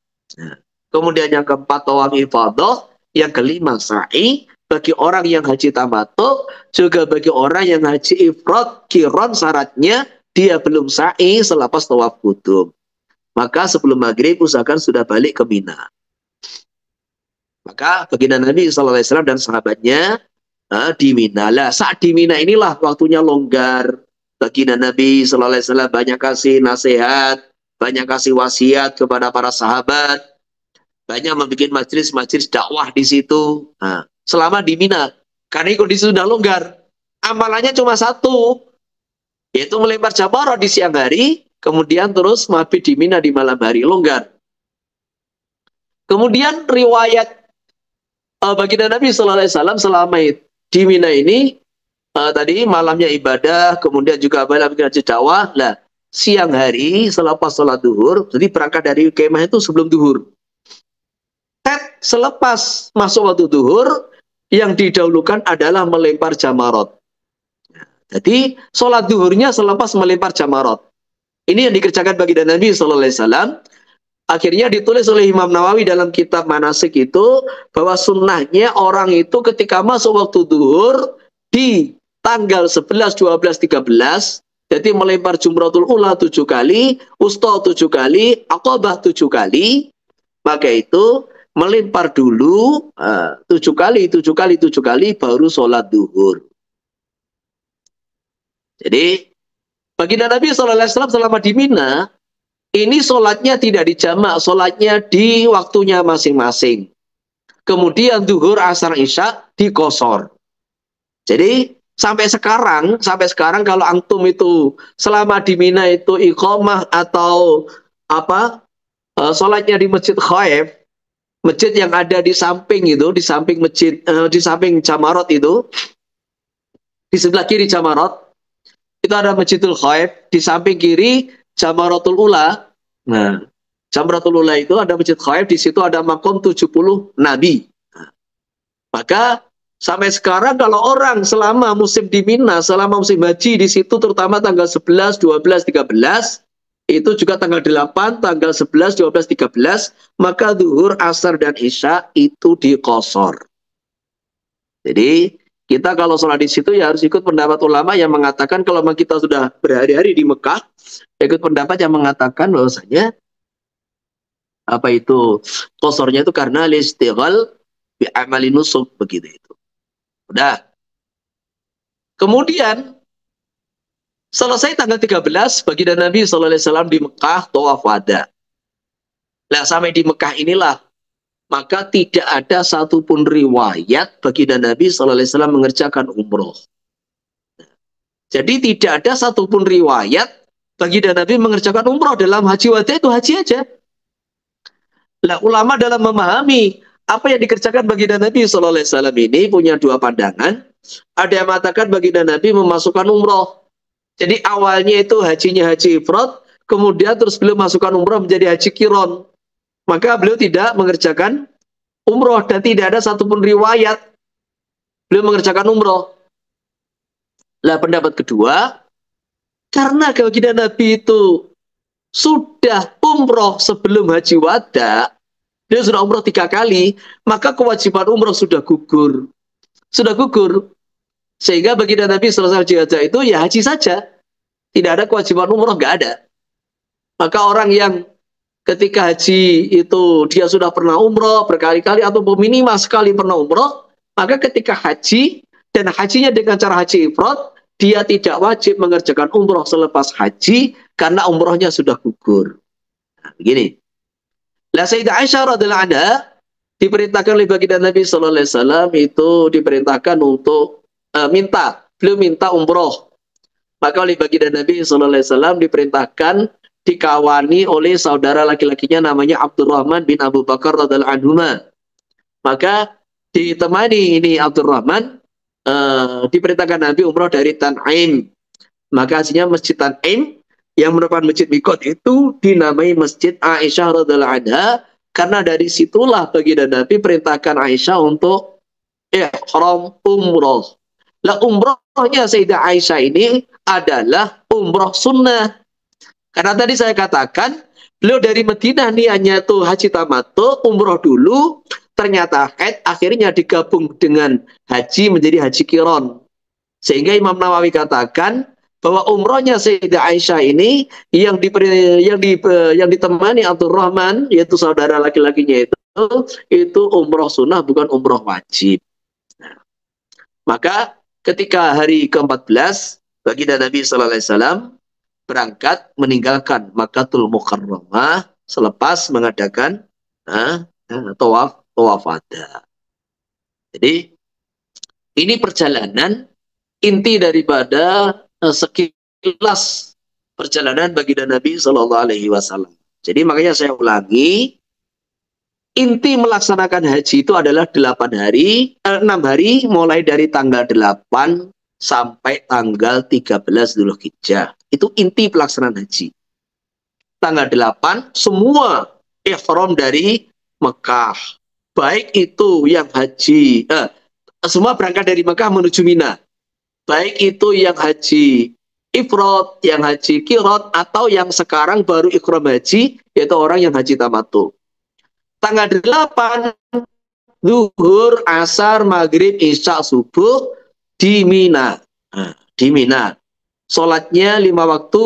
Kemudian yang keempat tawaf ifadah, yang kelima sa'i bagi orang yang haji tamattu, juga bagi orang yang haji ifrat kiron syaratnya dia belum sa'i selepas tawaf qudum. Maka sebelum maghrib usahakan sudah balik ke Mina. Maka baginda Nabi SAW dan sahabatnya di Mina. Lah saat di Mina inilah waktunya longgar. Baginda Nabi SAW banyak kasih nasihat, banyak kasih wasiat kepada para sahabat. banyak membuat majelis-majelis dakwah di situ. Nah, selama di Mina, karena kondisi sudah longgar, amalannya cuma satu, yaitu melempar jamrah di siang hari, kemudian terus mabit di Mina di malam hari, longgar. Kemudian riwayat baginda Nabi Sallallahu Alaihi Wasallam selama di Mina ini tadi malamnya ibadah, kemudian juga malam dakwah. Lah siang hari selepas sholat duhur, jadi berangkat dari kemah itu sebelum duhur. Selepas masuk waktu duhur, yang didahulukan adalah melempar jamarot. Jadi sholat duhurnya selepas melempar jamarot. Ini yang dikerjakan baginda Nabi Sallallahu Alaihi Wasallam. Akhirnya ditulis oleh Imam Nawawi dalam kitab Manasik itu bahwa sunnahnya orang itu ketika masuk waktu duhur di tanggal 11, 12, 13, jadi melempar jumratul ula 7 kali, wusta 7 kali, aqabah 7 kali, maka itu melempar dulu 7 kali, 7 kali, 7 kali baru sholat duhur. Jadi baginda Nabi SAW selama di Mina ini sholatnya tidak dijamak, sholatnya di waktunya masing-masing. Kemudian duhur, asar, isya dikosor. Jadi sampai sekarang kalau antum itu selama di Mina itu iqamah atau apa sholatnya di Masjid Khaif, masjid yang ada di samping itu, di samping masjid, di samping Jamarot itu, di sebelah kiri Jamarot itu ada Masjidul Khaif, di samping kiri Jamaratul Ula. Nah, Jamaratul Ula itu ada Masjid Khaif, di situ ada makom 70 Nabi. Nah, maka sampai sekarang kalau orang selama musim di Mina, selama musim haji di situ terutama tanggal 11, 12, 13, itu juga tanggal 8, tanggal 11, 12, 13, maka zuhur, asar, dan isya itu dikosor. Jadi kita kalau sholat di situ ya harus ikut pendapat ulama yang mengatakan kalau kita sudah berhari-hari di Mekah, ikut pendapat yang mengatakan bahwasanya apa itu kosornya itu karena listighal bi amali nusuk begitu itu. Udah. Kemudian selesai tanggal 13 baginda Nabi sallallahu alaihi wasallam di Mekah tawaf wada. Nah, sampai di Mekah inilah maka tidak ada satupun riwayat baginda Nabi sallallahu alaihi wasallam mengerjakan umroh. Jadi tidak ada satupun riwayat baginda Nabi mengerjakan umroh dalam haji wada itu haji aja. Lah ulama dalam memahami apa yang dikerjakan baginda Nabi sallallahu alaihi wasallam ini punya dua pandangan. Ada yang mengatakan baginda Nabi memasukkan umroh. Jadi awalnya itu hajinya haji ifrad, kemudian terus beliau masukkan umroh menjadi haji kiron. Maka beliau tidak mengerjakan umroh dan tidak ada satupun riwayat beliau mengerjakan umroh. Lah pendapat kedua, karena baginda Nabi itu sudah umroh sebelum haji wada, dia sudah umroh 3 kali, maka kewajiban umroh sudah gugur. Sudah gugur. Sehingga baginda Nabi selesai haji wada itu ya haji saja. Tidak ada kewajiban umroh, nggak ada. Maka orang yang ketika haji itu dia sudah pernah umroh berkali-kali atau minimal sekali pernah umroh, maka ketika haji dan hajinya dengan cara haji ifrad, dia tidak wajib mengerjakan umroh selepas haji karena umrohnya sudah gugur. Nah, begini. Lah Sayyidah Aisyah radhiyallahu anha diperintahkan oleh baginda Nabi sallallahu alaihi wasallam itu diperintahkan untuk beliau minta umroh. Maka oleh baginda Nabi sallallahu alaihi wasallam diperintahkan dikawani oleh saudara laki-lakinya namanya Abdurrahman bin Abu Bakar radhiyallahu anhu. Maka ditemani ini Abdurrahman diperintahkan Nabi umroh dari Tan'im. Maka hasilnya Masjid Tan'im yang merupakan masjid mikot itu dinamai Masjid Aisyah radhiyallahu anha karena dari situlah baginda Nabi perintahkan Aisyah untuk ihram umroh. Lah umrohnya Sayyidah Aisyah ini adalah umroh sunnah. Karena tadi saya katakan, beliau dari Madinah niatnya tuh haji tamattu, umroh dulu, ternyata haid, akhirnya digabung dengan haji menjadi haji kiron. Sehingga Imam Nawawi katakan bahwa umrohnya Sayyidah Aisyah ini yang ditemani Abdurrahman, yaitu saudara laki-lakinya itu umroh sunnah bukan umroh wajib. Nah, maka ketika hari ke-14 baginda Nabi sallallahu alaihi wasallam berangkat meninggalkan Makkahul Mukarramah selepas mengadakan tawaf wada. Jadi ini perjalanan inti daripada sekilas perjalanan baginda Nabi Shallallahu Alaihi Wasallam. Jadi makanya saya ulangi, inti melaksanakan haji itu adalah 6 hari mulai dari tanggal 8 sampai tanggal 13 Dzulhijjah. Itu inti pelaksanaan haji. Tanggal 8 semua ihram dari Mekah. Baik itu yang haji, semua berangkat dari Mekah menuju Mina. Baik itu yang haji ifrad, yang haji kirot, atau yang sekarang baru ikram haji, yaitu orang yang haji tamattu. Tanggal 8, zuhur, asar, maghrib, isya, subuh di Mina. Di Mina. Sholatnya 5 waktu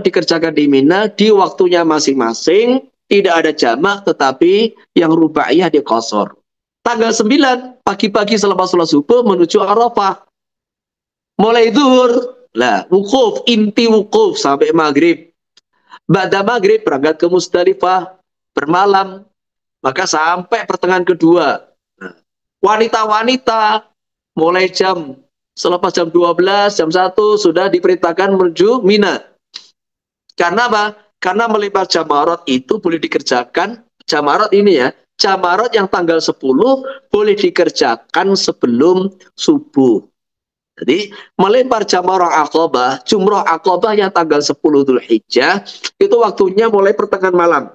dikerjakan di Mina di waktunya masing-masing. Tidak ada jamak, tetapi yang rubaiyah diqashar. Tanggal 9, pagi-pagi selepas sholat subuh menuju Arafah. Mulai zuhur, wukuf, inti wukuf sampai maghrib. Ba'da maghrib berangkat ke Musdalifah, bermalam. Maka sampai pertengahan kedua, wanita-wanita mulai selepas jam 12, jam 1 sudah diperintahkan menuju Mina. Karena apa? Karena melempar jamarat itu boleh dikerjakan, jamarat ini ya, jamarat yang tanggal 10 boleh dikerjakan sebelum subuh. Jadi melempar jamarat Aqabah, jumrah Aqabah yang tanggal 10 Dzulhijjah, itu waktunya mulai pertengahan malam.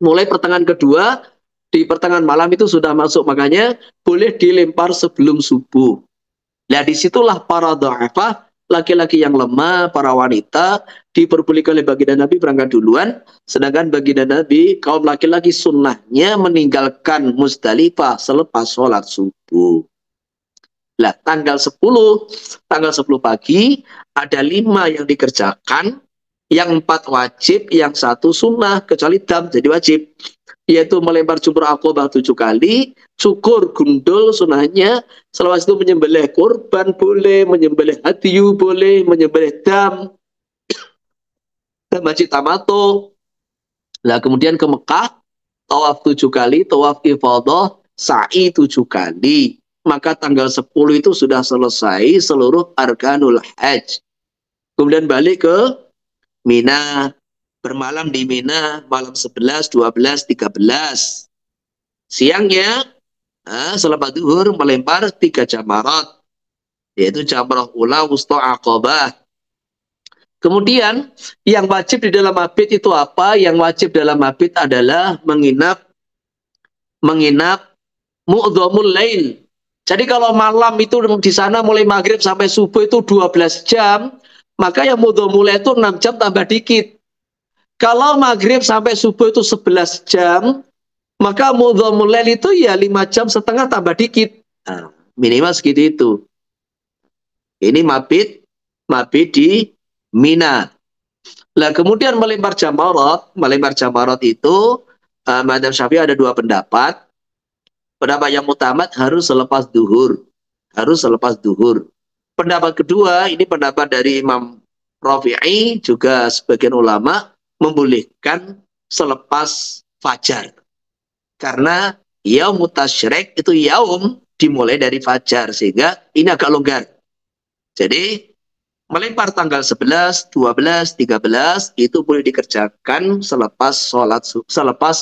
Mulai pertengahan kedua, di pertengahan malam itu sudah masuk, makanya boleh dilempar sebelum subuh. Nah disitulah para dha'afah, laki-laki yang lemah, para wanita, diperbolehkan oleh baginda Nabi berangkat duluan, sedangkan baginda Nabi, kaum laki-laki sunnahnya meninggalkan Musdalifah selepas sholat subuh. Nah tanggal 10 pagi, ada 5 yang dikerjakan, yang 4 wajib, yang 1 sunnah, kecuali dam jadi wajib, yaitu melempar jumrah Aqabah 7 kali, cukur gundul sunnahnya, selepas itu menyembelih kurban boleh, menyembelih hadyu boleh, menyembelih dam haji tamattu. Nah kemudian ke Mekah, tawaf 7 kali, tawaf ifadah, sa'i 7 kali. Maka tanggal 10 itu sudah selesai seluruh arkanul hajj. Kemudian balik ke Mina, bermalam di Mina malam 11, 12, 13. Siangnya selepas zuhur melempar 3 jamarat, yaitu jamrah ula, wusta, aqabah. Kemudian yang wajib di dalam mabit itu apa? Yang wajib dalam mabit adalah menginap mu'dhamul lail. Jadi kalau malam itu di sana mulai maghrib sampai subuh itu 12 jam, maka yang mu'dhamul lail itu 6 jam tambah dikit. Kalau maghrib sampai subuh itu 11 jam, maka mu'dhamul lail itu ya 5 jam setengah tambah dikit. Nah, minimal segitu itu. Ini mabit di Mina. Nah, kemudian melempar jamarat itu Madzhab Syafi'i ada 2 pendapat. Pendapat yang mutamat harus selepas duhur. Pendapat kedua, ini pendapat dari Imam Rafi'i, juga sebagian ulama membolehkan selepas fajar. Karena yaum tasyrik itu yaum dimulai dari fajar, sehingga ini agak longgar. Jadi melempar tanggal 11, 12, 13 itu boleh dikerjakan selepas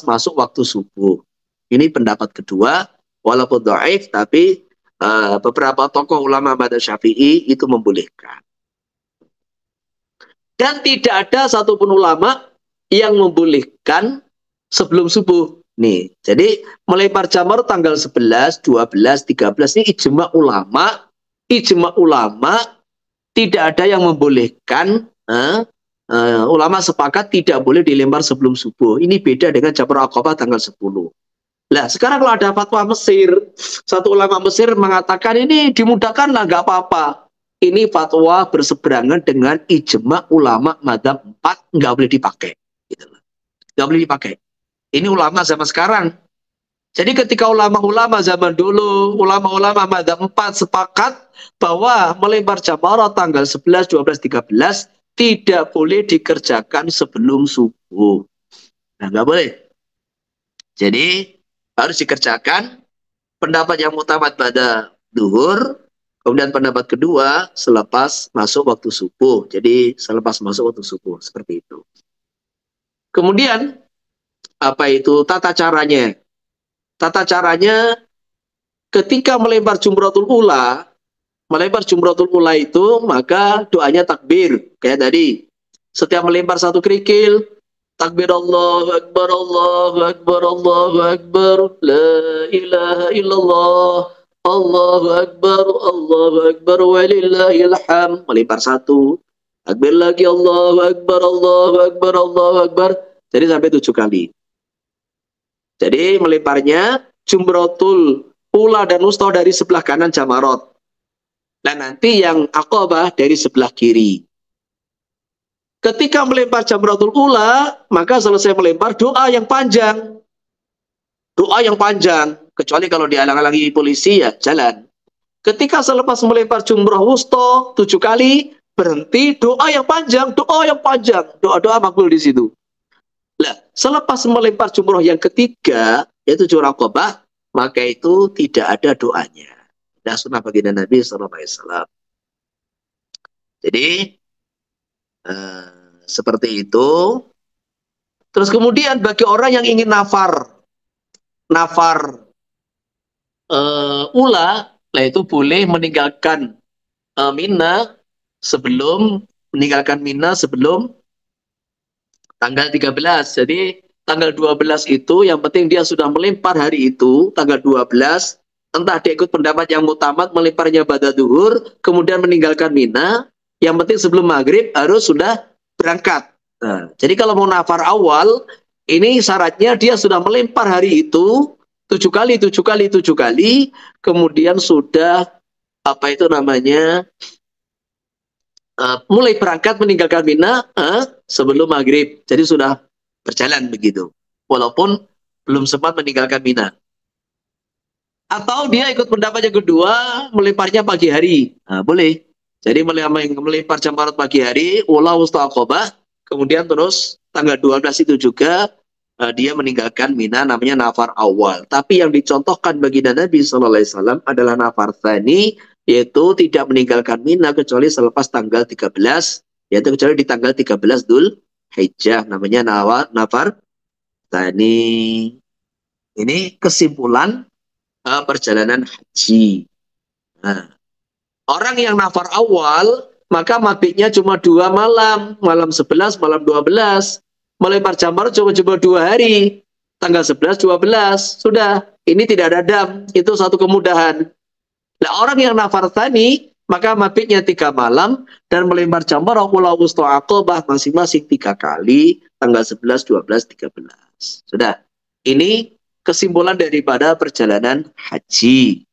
masuk waktu subuh. Ini pendapat kedua, walaupun dhaif, tapi beberapa tokoh ulama madzhab Syafi'i itu membolehkan. Dan tidak ada satupun ulama yang membolehkan sebelum subuh. Nih, jadi melempar jamar tanggal 11, 12, 13 ini ijma ulama tidak ada yang membolehkan. Ulama sepakat tidak boleh dilempar sebelum subuh. Ini beda dengan jamar Aqabah tanggal 10. Nah, sekarang kalau ada fatwa Mesir, satu ulama Mesir mengatakan ini dimudahkan lah, nggak apa-apa. Ini fatwa berseberangan dengan ijma ulama madzhab 4, nggak boleh dipakai. Gitu. Nggak boleh dipakai. Ini ulama zaman sekarang. Jadi ketika ulama-ulama zaman dulu, ulama-ulama madzhab 4 sepakat bahwa melempar jamarat tanggal 11, 12, 13 tidak boleh dikerjakan sebelum subuh. Nah, nggak boleh. Jadi harus dikerjakan pendapat yang mutamat pada duhur, kemudian pendapat kedua selepas masuk waktu subuh. Jadi selepas masuk waktu subuh seperti itu. Kemudian apa itu tata caranya? Tata caranya ketika melempar jumratul ula itu maka doanya takbir kayak tadi. Setiap melempar satu kerikil, takbir Allahu Akbar, Allahu Akbar, Allahu Akbar, la ilaha illallah, Allahu Akbar, Allahu Akbar, walillahil hamd. Melempar satu, takbir lagi Allahu Akbar, Allahu Akbar, Allahu Akbar. Jadi sampai 7 kali. Jadi melemparnya jumratul ula dan wusta dari sebelah kanan jamarot. Dan nanti yang aqabah dari sebelah kiri. Ketika melempar jamratul ula, maka selesai melempar doa yang panjang. Doa yang panjang. Kecuali kalau dihalang-halangi polisi ya jalan. Ketika selepas melempar jumrah wusta 7 kali, berhenti doa yang panjang, doa yang panjang. Doa-doa makbul di situ. Nah, selepas melempar jumrah yang ketiga, yaitu jumrah aqabah, maka itu tidak ada doanya. Dan sunnah baginda Nabi SAW. Jadi, seperti itu. Terus kemudian bagi orang yang ingin nafar ula, lah itu boleh meninggalkan Mina sebelum tanggal 13. Jadi tanggal 12 itu yang penting dia sudah melempar hari itu, tanggal 12, entah dia ikut pendapat yang mutamat melemparnya pada duhur, kemudian meninggalkan Mina, yang penting sebelum maghrib harus sudah berangkat. Nah, jadi kalau mau nafar awal, ini syaratnya dia sudah melempar hari itu 7 kali, 7 kali, 7 kali, kemudian sudah apa itu namanya mulai berangkat meninggalkan Mina sebelum maghrib. Jadi sudah berjalan begitu. Walaupun belum sempat meninggalkan Mina. Atau dia ikut pendapat yang kedua, melemparnya pagi hari. Nah, boleh. Jadi melempar jamarat pagi hari, ula wusta aqabah, kemudian terus tanggal 12 itu juga dia meninggalkan Mina, namanya nafar awal. Tapi yang dicontohkan baginda Nabi SAW adalah nafar tsani, yaitu tidak meninggalkan Mina kecuali selepas tanggal 13, yaitu kecuali di tanggal 13 Dzul Hijjah, namanya nafar tsani. Ini kesimpulan perjalanan haji. Nah, orang yang nafar awal, maka mabitnya cuma 2 malam, malam 11, malam 12. Melempar jamar cuma 2 hari, tanggal 11, 12. Sudah, ini tidak ada dam, itu satu kemudahan. Nah, orang yang nafar tsani, maka mabitnya 3 malam, dan melempar jamar ula wusta aqabah masing-masing 3 kali, tanggal 11, 12, 13. Sudah, ini kesimpulan daripada perjalanan haji.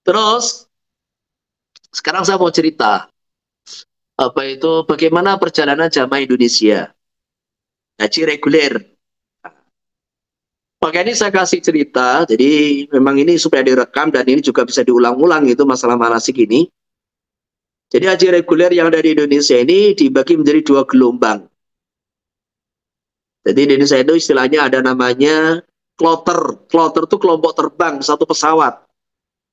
Terus, sekarang saya mau cerita apa itu bagaimana perjalanan jamaah Indonesia haji reguler. Maka ini saya kasih cerita, jadi memang ini supaya direkam dan ini juga bisa diulang-ulang itu masalah manasik ini. Jadi haji reguler yang dari Indonesia ini dibagi menjadi 2 gelombang. Jadi di Indonesia itu istilahnya ada namanya kloter. Kloter itu kelompok terbang satu pesawat.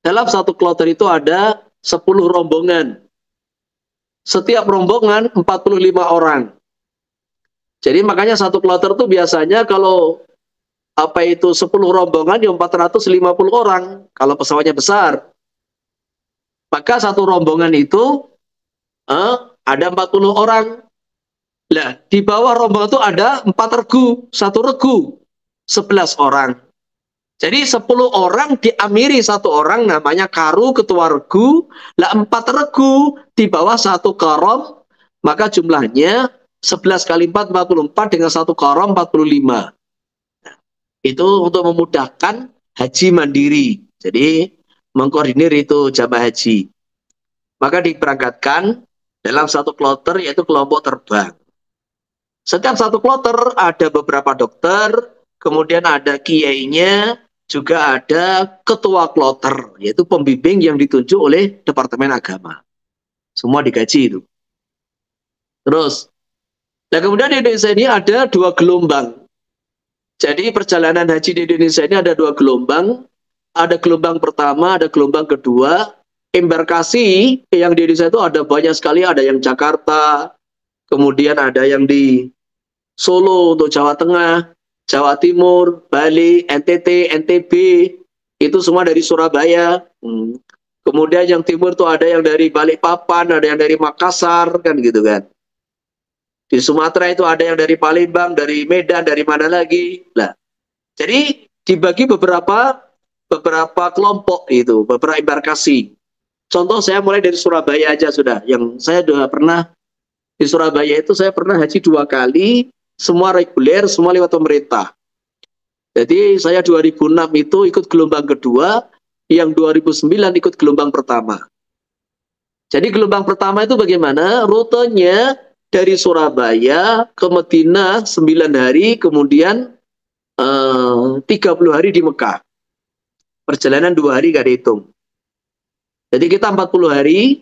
Dalam satu kloter itu ada 10 rombongan. Setiap rombongan 45 orang. Jadi makanya satu kloter itu biasanya kalau apa itu 10 rombongan ya 450 orang kalau pesawatnya besar. Maka satu rombongan itu ada 40 orang. Nah, di bawah rombongan itu ada 4 regu, satu regu 11 orang. Jadi 10 orang diamiri 1 orang namanya karu ketua regu. Lah 4 regu di bawah 1 karom, maka jumlahnya 11 kali 4 44 dengan 1 karom 45. Nah, itu untuk memudahkan haji mandiri. Jadi mengkoordinir itu jamaah haji. Maka diberangkatkan dalam satu kloter yaitu kelompok terbang. Setiap satu kloter ada beberapa dokter, kemudian ada kiainya, juga ada ketua kloter, yaitu pembimbing yang ditunjuk oleh Departemen Agama. Semua digaji itu. Terus, nah kemudian di Indonesia ini ada 2 gelombang. Jadi perjalanan haji di Indonesia ini ada 2 gelombang. Ada gelombang pertama, ada gelombang kedua. Embarkasi yang di Indonesia itu ada banyak sekali, ada yang Jakarta, kemudian ada yang di Solo untuk Jawa Tengah, Jawa Timur, Bali, NTT, NTB, itu semua dari Surabaya. Kemudian yang timur tuh ada yang dari Balikpapan, ada yang dari Makassar, kan gitu kan. Di Sumatera itu ada yang dari Palembang, dari Medan, dari mana lagi. Nah, jadi dibagi beberapa kelompok itu, beberapa embarkasi. Contoh saya mulai dari Surabaya aja sudah. Yang saya sudah pernah di Surabaya itu saya pernah haji 2 kali, semua reguler, semua lewat pemerintah. Jadi saya 2006 itu ikut gelombang kedua, yang 2009 ikut gelombang pertama. Jadi gelombang pertama itu bagaimana? Rutenya dari Surabaya ke Madinah 9 hari, kemudian 30 hari di Mekah. Perjalanan 2 hari gak dihitung. Jadi kita 40 hari,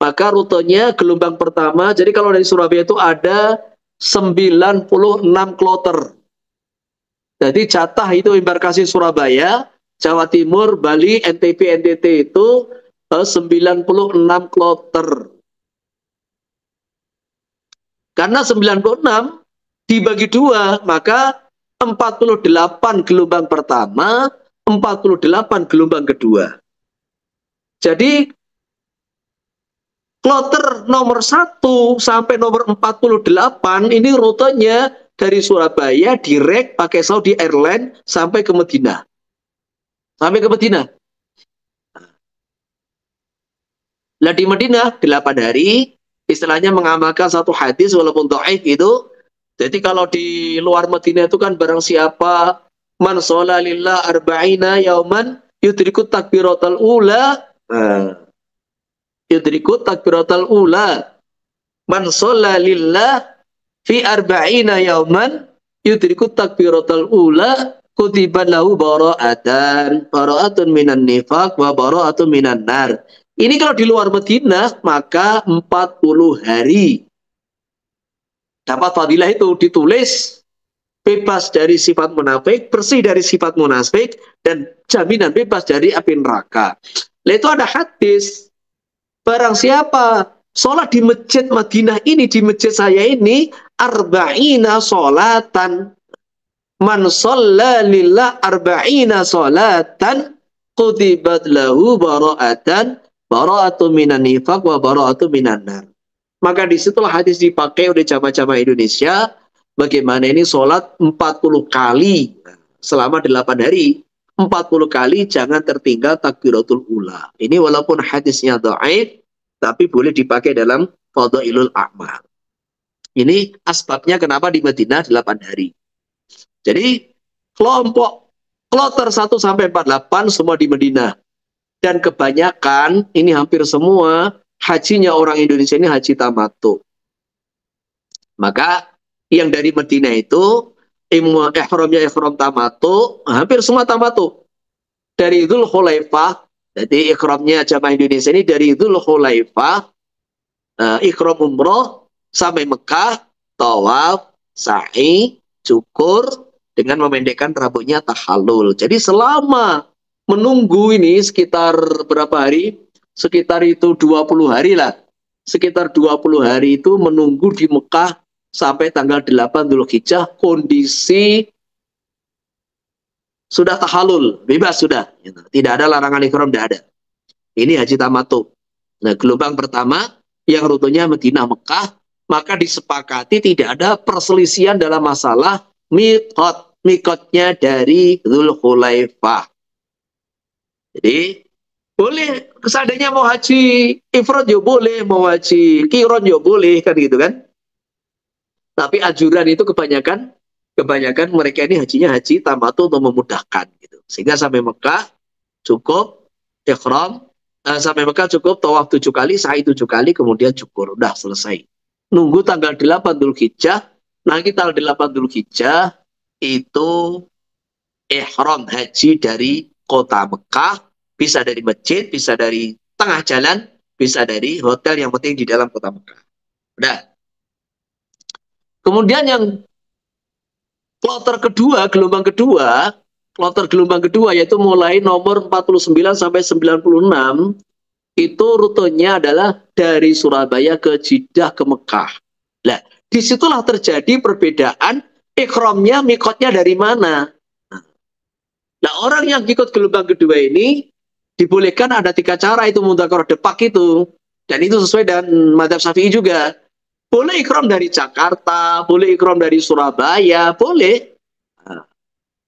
maka rutenya gelombang pertama, jadi kalau dari Surabaya itu ada 96 kloter. Jadi jatah itu embarkasi Surabaya, Jawa Timur, Bali, NTB, NTT itu 96 kloter. Karena 96 dibagi 2, maka 48 gelombang pertama, 48 gelombang kedua. Jadi kloter nomor 1 sampai nomor 48 ini rutenya dari Surabaya direct pakai Saudi Airlines sampai ke Madinah. Sampai ke Madinah. Lah di Madinah 8 hari, istilahnya mengamalkan satu hadis walaupun dhaif itu. Jadi kalau di luar Madinah itu kan barang siapa man sholla lillah arba'ina yauman yudrikut takbiratul ula. Yudrikut takbiratul ula. Man sholla lillah fi arba'ina yauman yudrikut takbiratul ula kutiban lahu bara'atun minan nifaq wa bara'atun minan nar. Ini kalau di luar Madinah maka 40 hari. Dapat fadilah itu ditulis bebas dari sifat munafik, bersih dari sifat munafik, dan jaminan bebas dari api neraka. Nah, itu ada hadis. Barang siapa sholat di masjid Madinah ini, di masjid saya ini, arba'ina sholatan. Man sholla lillah arba'ina sholatan, kutibat lahu bara'atu minan nifaq wa bara'atu minan nar. Maka disitulah hadis dipakai oleh jamaah-jamaah Indonesia. Bagaimana ini sholat 40 kali selama 8 hari. 40 kali jangan tertinggal takbiratul ula. Ini walaupun hadisnya dhaif, tapi boleh dipakai dalam fadhailul a'mal. Ini asbabnya kenapa di Madinah 8 hari. Jadi kelompok kloter 1 sampai 48 semua di Madinah. Dan kebanyakan, ini hampir semua, hajinya orang Indonesia ini haji tamattu. Maka yang dari Madinah itu ihramnya ihram tamattu, hampir semua tamattu. Dari Dzul Khulaifah, jadi ihramnya jamaah Indonesia ini dari Dzul Khulaifah, ihram umroh sampai Mekah, tawaf, sa'i, cukur dengan memendekkan rambutnya tahallul. Jadi selama menunggu ini sekitar berapa hari? Sekitar itu 20 hari lah. Sekitar 20 hari itu menunggu di Mekah sampai tanggal 8 Dzulhijjah, kondisi sudah tahallul, bebas sudah. Tidak ada larangan ihram, tidak ada. Ini haji tamattu. Nah, gelombang pertama yang rutenya Madinah Mekah, maka disepakati tidak ada perselisihan dalam masalah miqat. Miqatnya dari Dzul Khulaifah. Jadi boleh, seandainya mau haji ifrad ya boleh, mau haji qiron ya boleh, kan gitu kan. Tapi anjuran itu kebanyakan mereka ini hajinya haji tamattu untuk memudahkan gitu. Sehingga sampai Mekah cukup ihram, sampai Mekah cukup tawaf 7 kali, sa'i 7 kali, kemudian cukur, udah selesai. Nunggu tanggal 8 Dzulhijjah. Nanti tanggal 8 Dzulhijjah itu ihram haji dari kota Mekah, bisa dari masjid, bisa dari tengah jalan, bisa dari hotel, yang penting di dalam kota Mekah. Udah. Kemudian yang Kloter gelombang kedua yaitu mulai nomor 49 sampai 96 itu rutenya adalah dari Surabaya ke Jeddah ke Mekah. Nah, disitulah terjadi perbedaan ikhramnya, mikotnya dari mana. Nah, orang yang ikut gelombang kedua ini dibolehkan ada 3 cara itu mudzakarah depak itu. Dan itu sesuai dengan mazhab Syafi'i juga. Boleh ikhram dari Jakarta, boleh ikhram dari Surabaya, boleh.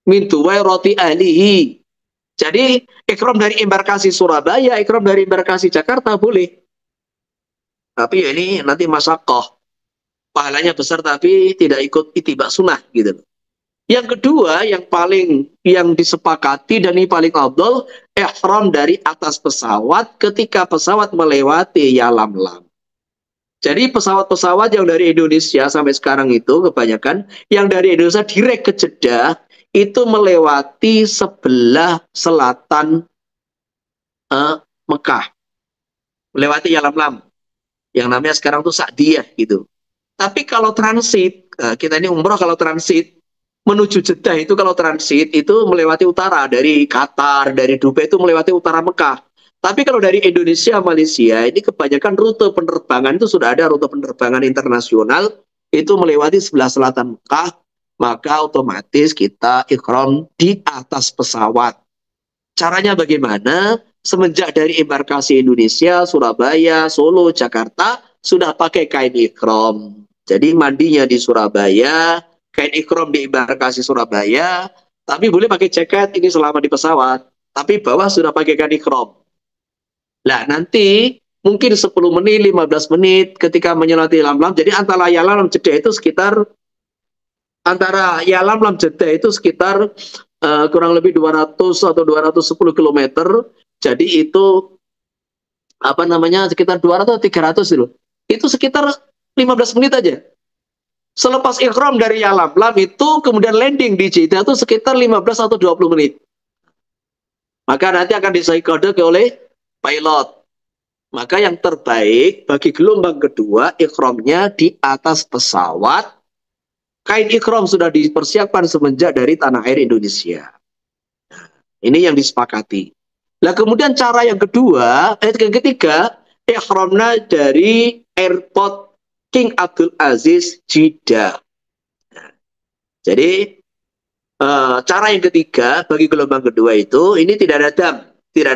Min roti ahlihi. Jadi ikhram dari embarkasi Surabaya, ikhram dari embarkasi Jakarta boleh. Tapi ya ini nanti masyakoh. Pahalanya besar tapi tidak ikut itibak sunnah gitu. Yang kedua yang disepakati dan ini paling afdal, ihram dari atas pesawat ketika pesawat melewati Yalamlam. Jadi pesawat-pesawat yang dari Indonesia sampai sekarang itu kebanyakan yang dari Indonesia direct ke Jeddah itu melewati sebelah selatan Mekah. Melewati Yalamlam. Yang namanya sekarang tuh Sa'diyah gitu. Tapi kalau transit, kita ini umroh kalau transit menuju Jeddah itu kalau transit itu melewati utara dari Qatar, dari Dubai itu melewati utara Mekah. Tapi kalau dari Indonesia, Malaysia ini kebanyakan rute penerbangan itu sudah ada rute penerbangan internasional itu melewati sebelah selatan Mekah, maka otomatis kita ikhram di atas pesawat. Caranya bagaimana? Semenjak dari embarkasi Indonesia, Surabaya, Solo, Jakarta sudah pakai kain ikhram. Jadi mandinya di Surabaya, kain ikhram di embarkasi Surabaya, tapi boleh pakai jaket ini selama di pesawat. Tapi bawah sudah pakai kain ikhram. Nah nanti mungkin 10 menit, 15 menit ketika menyelati Yalamlam. Jadi antara Yalamlam Jeddah itu sekitar kurang lebih 200 atau 210 km. Jadi itu sekitar 200 atau 300 itu. Itu sekitar 15 menit aja. Selepas ikhram dari Yalamlam itu kemudian landing di Jeddah itu sekitar 15 atau 20 menit. Maka nanti akan disaikode oleh pilot. Maka yang terbaik bagi gelombang kedua ikhramnya di atas pesawat. Kain ikhram sudah dipersiapkan semenjak dari tanah air Indonesia. Ini yang disepakati. Nah kemudian cara yang ketiga, ikhramnya dari airport King Abdul Aziz Jeddah. Jadi cara yang ketiga bagi gelombang kedua itu ini tidak ada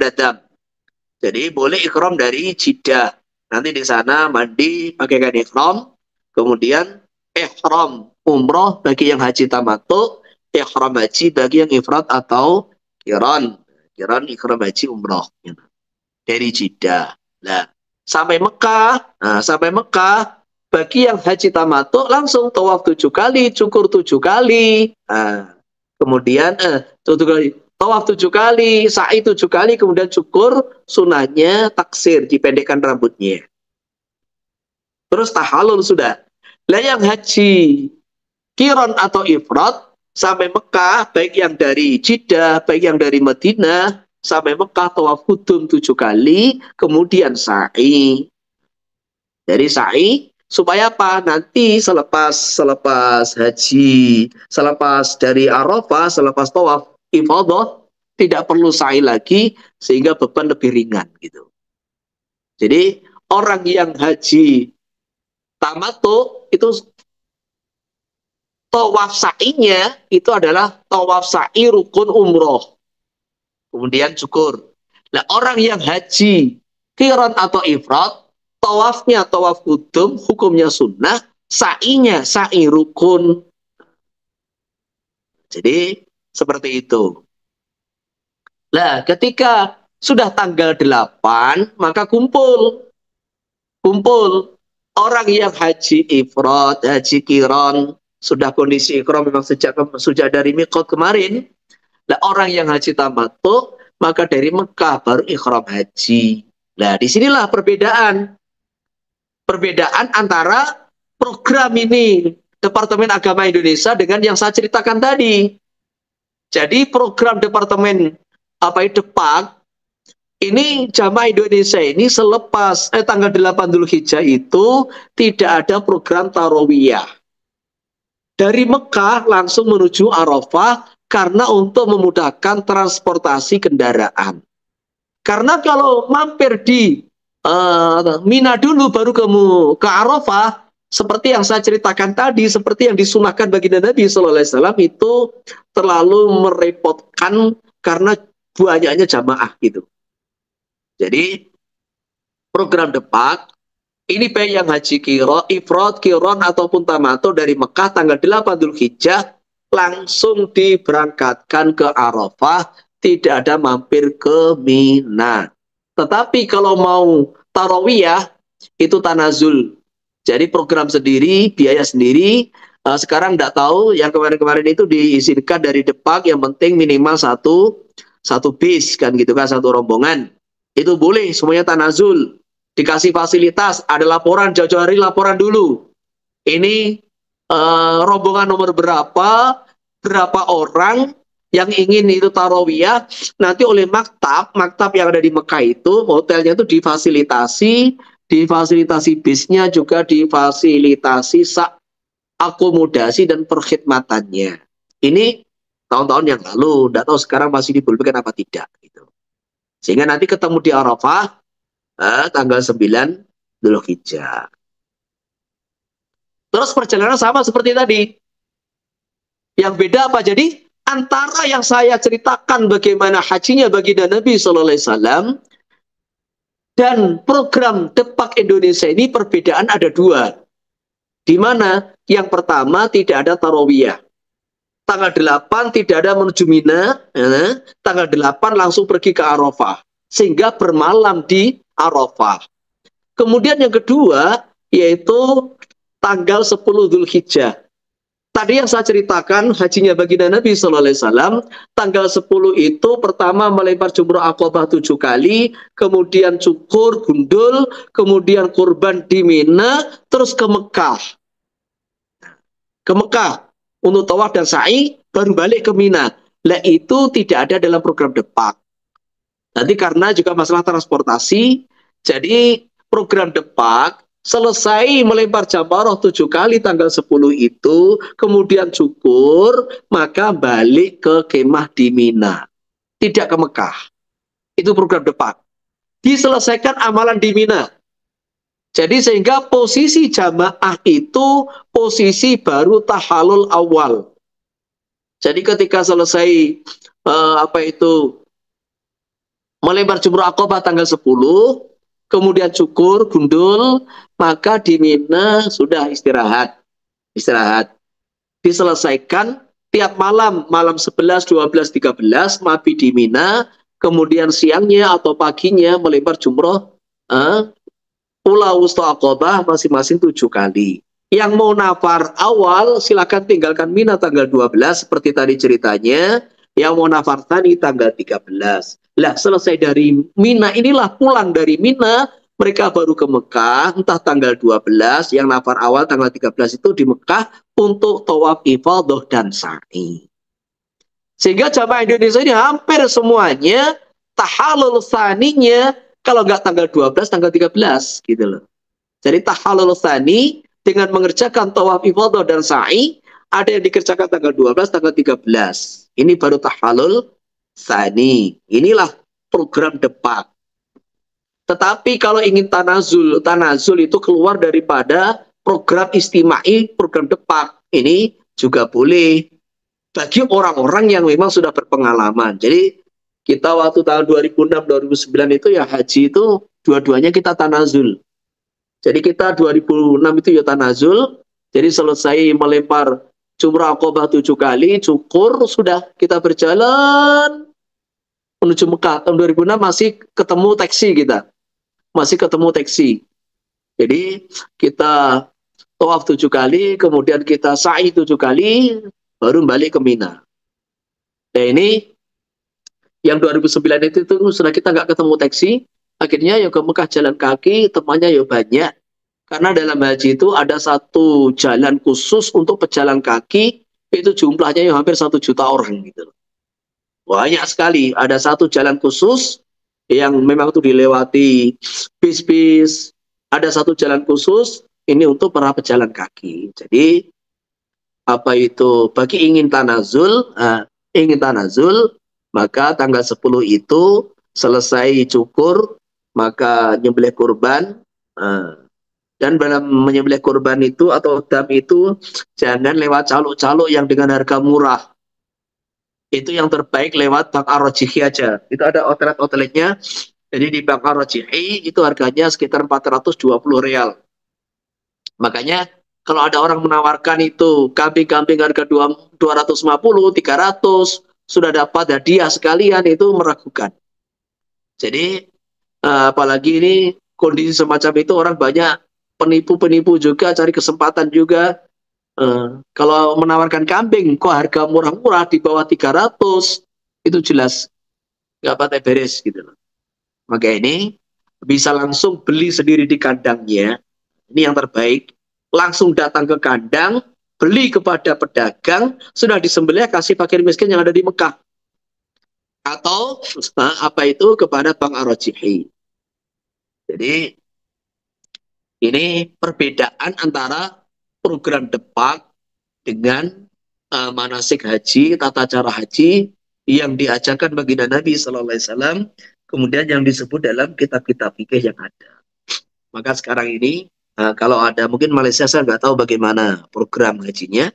dam. Jadi boleh ikhram dari Jeddah. Nanti di sana mandi pakai kain ikhram, kemudian ihram umroh bagi yang haji tamattu, ihram haji bagi yang ifrad atau qiran ikhram haji umroh dari Jeddah. Nah, sampai Mekah bagi yang haji tamattu langsung tawaf 7 kali, cukur 7 kali. Kemudian tawaf 7 kali, sa'i 7 kali, kemudian cukur, sunahnya taksir, dipendekkan rambutnya. Terus tahallul sudah. Lah yang haji qiran atau ifrad sampai Mekah, baik yang dari Jeddah, baik yang dari Madinah, sampai Mekah tawaf qudum 7 kali, kemudian sa'i. Jadi sa'i supaya apa? Nanti selepas haji, selepas dari Arafah, selepas tawaf ifadah, tidak perlu sa'i lagi sehingga beban lebih ringan gitu. Jadi orang yang haji tamattu itu tawaf sa'inya itu adalah tawaf sa'i rukun umroh. Kemudian cukur. Nah, orang yang haji qiran atau ifrad, tawafnya tawaf qudum, hukumnya sunnah, sa'inya sa'i rukun. Jadi seperti itu. Nah, ketika sudah tanggal 8, maka kumpul. Orang yang haji ifrad, haji qiran, sudah kondisi ikhram memang sejak dari miqat kemarin. Nah, orang yang haji tamattu, maka dari Mekah baru ikhram haji. Nah, disinilah perbedaan antara program ini Departemen Agama Indonesia dengan yang saya ceritakan tadi. Jadi program Departemen Depak ini jamaah Indonesia ini selepas tanggal 8 Dzulhijjah itu tidak ada program tarawiyah. dari Mekah langsung menuju Arafah karena untuk memudahkan transportasi kendaraan. Karena kalau mampir di Mina dulu baru ke Arafah, seperti yang saya ceritakan tadi, seperti yang disunahkan baginda Nabi SAW itu terlalu merepotkan karena banyaknya jamaah gitu. Jadi program depak ini baik yang haji kiro, ifrad, kiron ataupun tamato dari Mekah tanggal 8 Dzulhijjah langsung diberangkatkan ke Arafah, tidak ada mampir ke Mina. Tetapi kalau mau tarawiyah itu tanazul. Jadi program sendiri, biaya sendiri. Sekarang tidak tahu, yang kemarin-kemarin itu diizinkan dari Depak, yang penting minimal satu bis kan gitu kan, satu rombongan. Itu boleh, semuanya tanazul. Dikasih fasilitas, ada laporan, jauh-jauh hari laporan dulu. Ini rombongan nomor berapa orang yang ingin itu tarawiyah, nanti oleh maktab yang ada di Mekah itu, hotelnya itu difasilitasi bisnya, juga difasilitasi akomodasi dan perkhidmatannya. Ini tahun-tahun yang lalu, tidak tahu sekarang masih dibolehkan apa tidak. Gitu. Sehingga nanti ketemu di Arafah, tanggal 9 Dzulhijjah. Terus perjalanan sama seperti tadi. Yang beda apa? Jadi antara yang saya ceritakan bagaimana hajinya baginda Nabi SAW dan program Depak Indonesia ini perbedaan ada dua. Di mana yang pertama tidak ada tarawiyah. Tanggal 8 tidak ada menuju Mina, tanggal 8 langsung pergi ke Arafah. Sehingga bermalam di Arafah. Kemudian yang kedua yaitu tanggal 10 Dzulhijjah. Tadi yang saya ceritakan hajinya baginda Nabi SAW, tanggal 10 itu pertama melempar jumroh Aqabah 7 kali, kemudian cukur, gundul, kemudian kurban di Mina, terus ke Mekah. Ke Mekah untuk tawaf dan sa'i, baru balik ke Mina. Lah itu tidak ada dalam program Depak. Nanti karena juga masalah transportasi, jadi program Depak selesai melempar jamroh 7 kali tanggal 10 itu, kemudian cukur, maka balik ke kemah di Mina. Tidak ke Mekah. Itu program Depak. Diselesaikan amalan di Mina. Jadi sehingga posisi jamaah itu posisi baru tahalul awal. Jadi ketika selesai melempar jumroh Aqabah tanggal 10, kemudian cukur, gundul, maka di Mina sudah istirahat. Diselesaikan tiap malam 11, 12, 13 mabit di Mina, kemudian siangnya atau paginya melempar jumroh Pulau Wusta Aqabah masing-masing 7 kali. Yang mau nafar awal silakan tinggalkan Mina tanggal 12 seperti tadi ceritanya. Yang mau nafar tani tanggal 13. Lah selesai dari Mina inilah pulang dari Mina, mereka baru ke Mekah entah tanggal 12, yang nafar awal tanggal 13 itu di Mekah untuk tawaf ifadah dan sa'i. Sehingga jamaah Indonesia ini hampir semuanya tahallul tsaninya kalau nggak tanggal 12 tanggal 13 gitu loh. Jadi tahallul tsani dengan mengerjakan tawaf ifadah dan sa'i ada yang dikerjakan tanggal 12 tanggal 13. Ini baru tahallul tsani. Inilah program Depak. Tetapi kalau ingin tanazul itu keluar daripada program istimai, program Depak. Ini juga boleh bagi orang-orang yang memang sudah berpengalaman. Jadi kita waktu tahun 2006-2009 itu ya haji itu dua-duanya kita tanazul. Jadi kita 2006 itu ya tanazul. Jadi selesai melempar jumrah Aqabah 7 kali, cukur, sudah kita berjalan menuju Mekah. Tahun 2006 masih ketemu taksi kita. Masih ketemu taksi. Jadi kita tawaf 7 kali, kemudian kita sa'i 7 kali, baru balik ke Mina. Nah ini yang 2009 itu sudah kita nggak ketemu taksi, akhirnya yang ke Mekah jalan kaki, temannya ya banyak. Karena dalam haji itu ada satu jalan khusus untuk pejalan kaki, itu jumlahnya ya hampir 1 juta orang gitu. Banyak sekali, ada satu jalan khusus yang memang itu dilewati bis-bis, ada satu jalan khusus ini untuk para pejalan kaki. Jadi apa itu bagi ingin tanazul, maka tanggal 10 itu selesai cukur, maka nyembelih kurban. Dan dalam menyembelih kurban itu atau dam itu jangan lewat caluk-caluk yang dengan harga murah. Itu yang terbaik lewat Bank Ar-Rajihi aja. Itu ada outlet-outletnya. Jadi di Bank Ar-Rajihi itu harganya sekitar 420 real. Makanya kalau ada orang menawarkan itu kambing-kambing harga 250, 300, sudah dapat hadiah sekalian, itu meragukan. Jadi apalagi ini kondisi semacam itu, orang banyak penipu-penipu juga, cari kesempatan juga. Kalau menawarkan kambing kok harga murah-murah di bawah 300, itu jelas nggak patah beres gitu loh. Maka ini bisa langsung beli sendiri di kandangnya. Ini yang terbaik. Langsung datang ke kandang, beli kepada pedagang, sudah disembelih kasih fakir miskin yang ada di Mekah. Atau apa itu kepada Bank Ar-Rajihi. Jadi ini perbedaan antara program depak dengan manasik haji, tata cara haji yang diajarkan baginda Nabi Sallallahu Alaihi Wasallam, kemudian yang disebut dalam kitab-kitab fikih yang ada. Maka sekarang ini kalau ada, mungkin Malaysia saya nggak tahu bagaimana program hajinya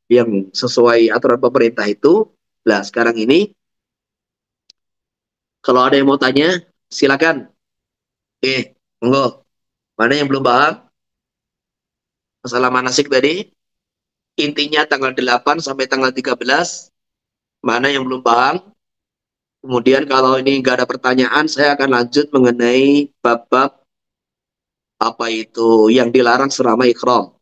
yang sesuai aturan pemerintah itu. Nah sekarang ini kalau ada yang mau tanya silakan. Monggo. Mana yang belum paham masalah manasik tadi? Intinya tanggal 8 sampai tanggal 13. Mana yang belum paham? Kemudian kalau ini nggak ada pertanyaan, saya akan lanjut mengenai bab-bab apa itu yang dilarang selama ihram.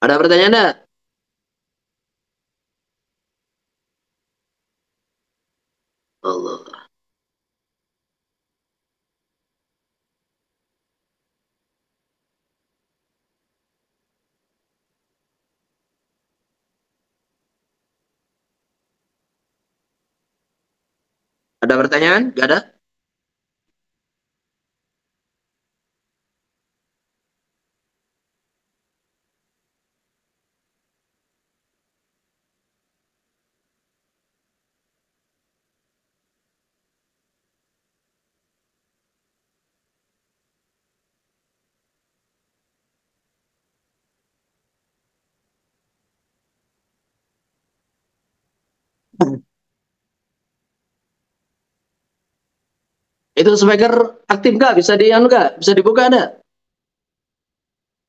Ada pertanyaan enggak? Allah. Ada pertanyaan? Nggak ada? Itu speaker aktif nggak? Bisa nggak? Bisa dibuka enggak?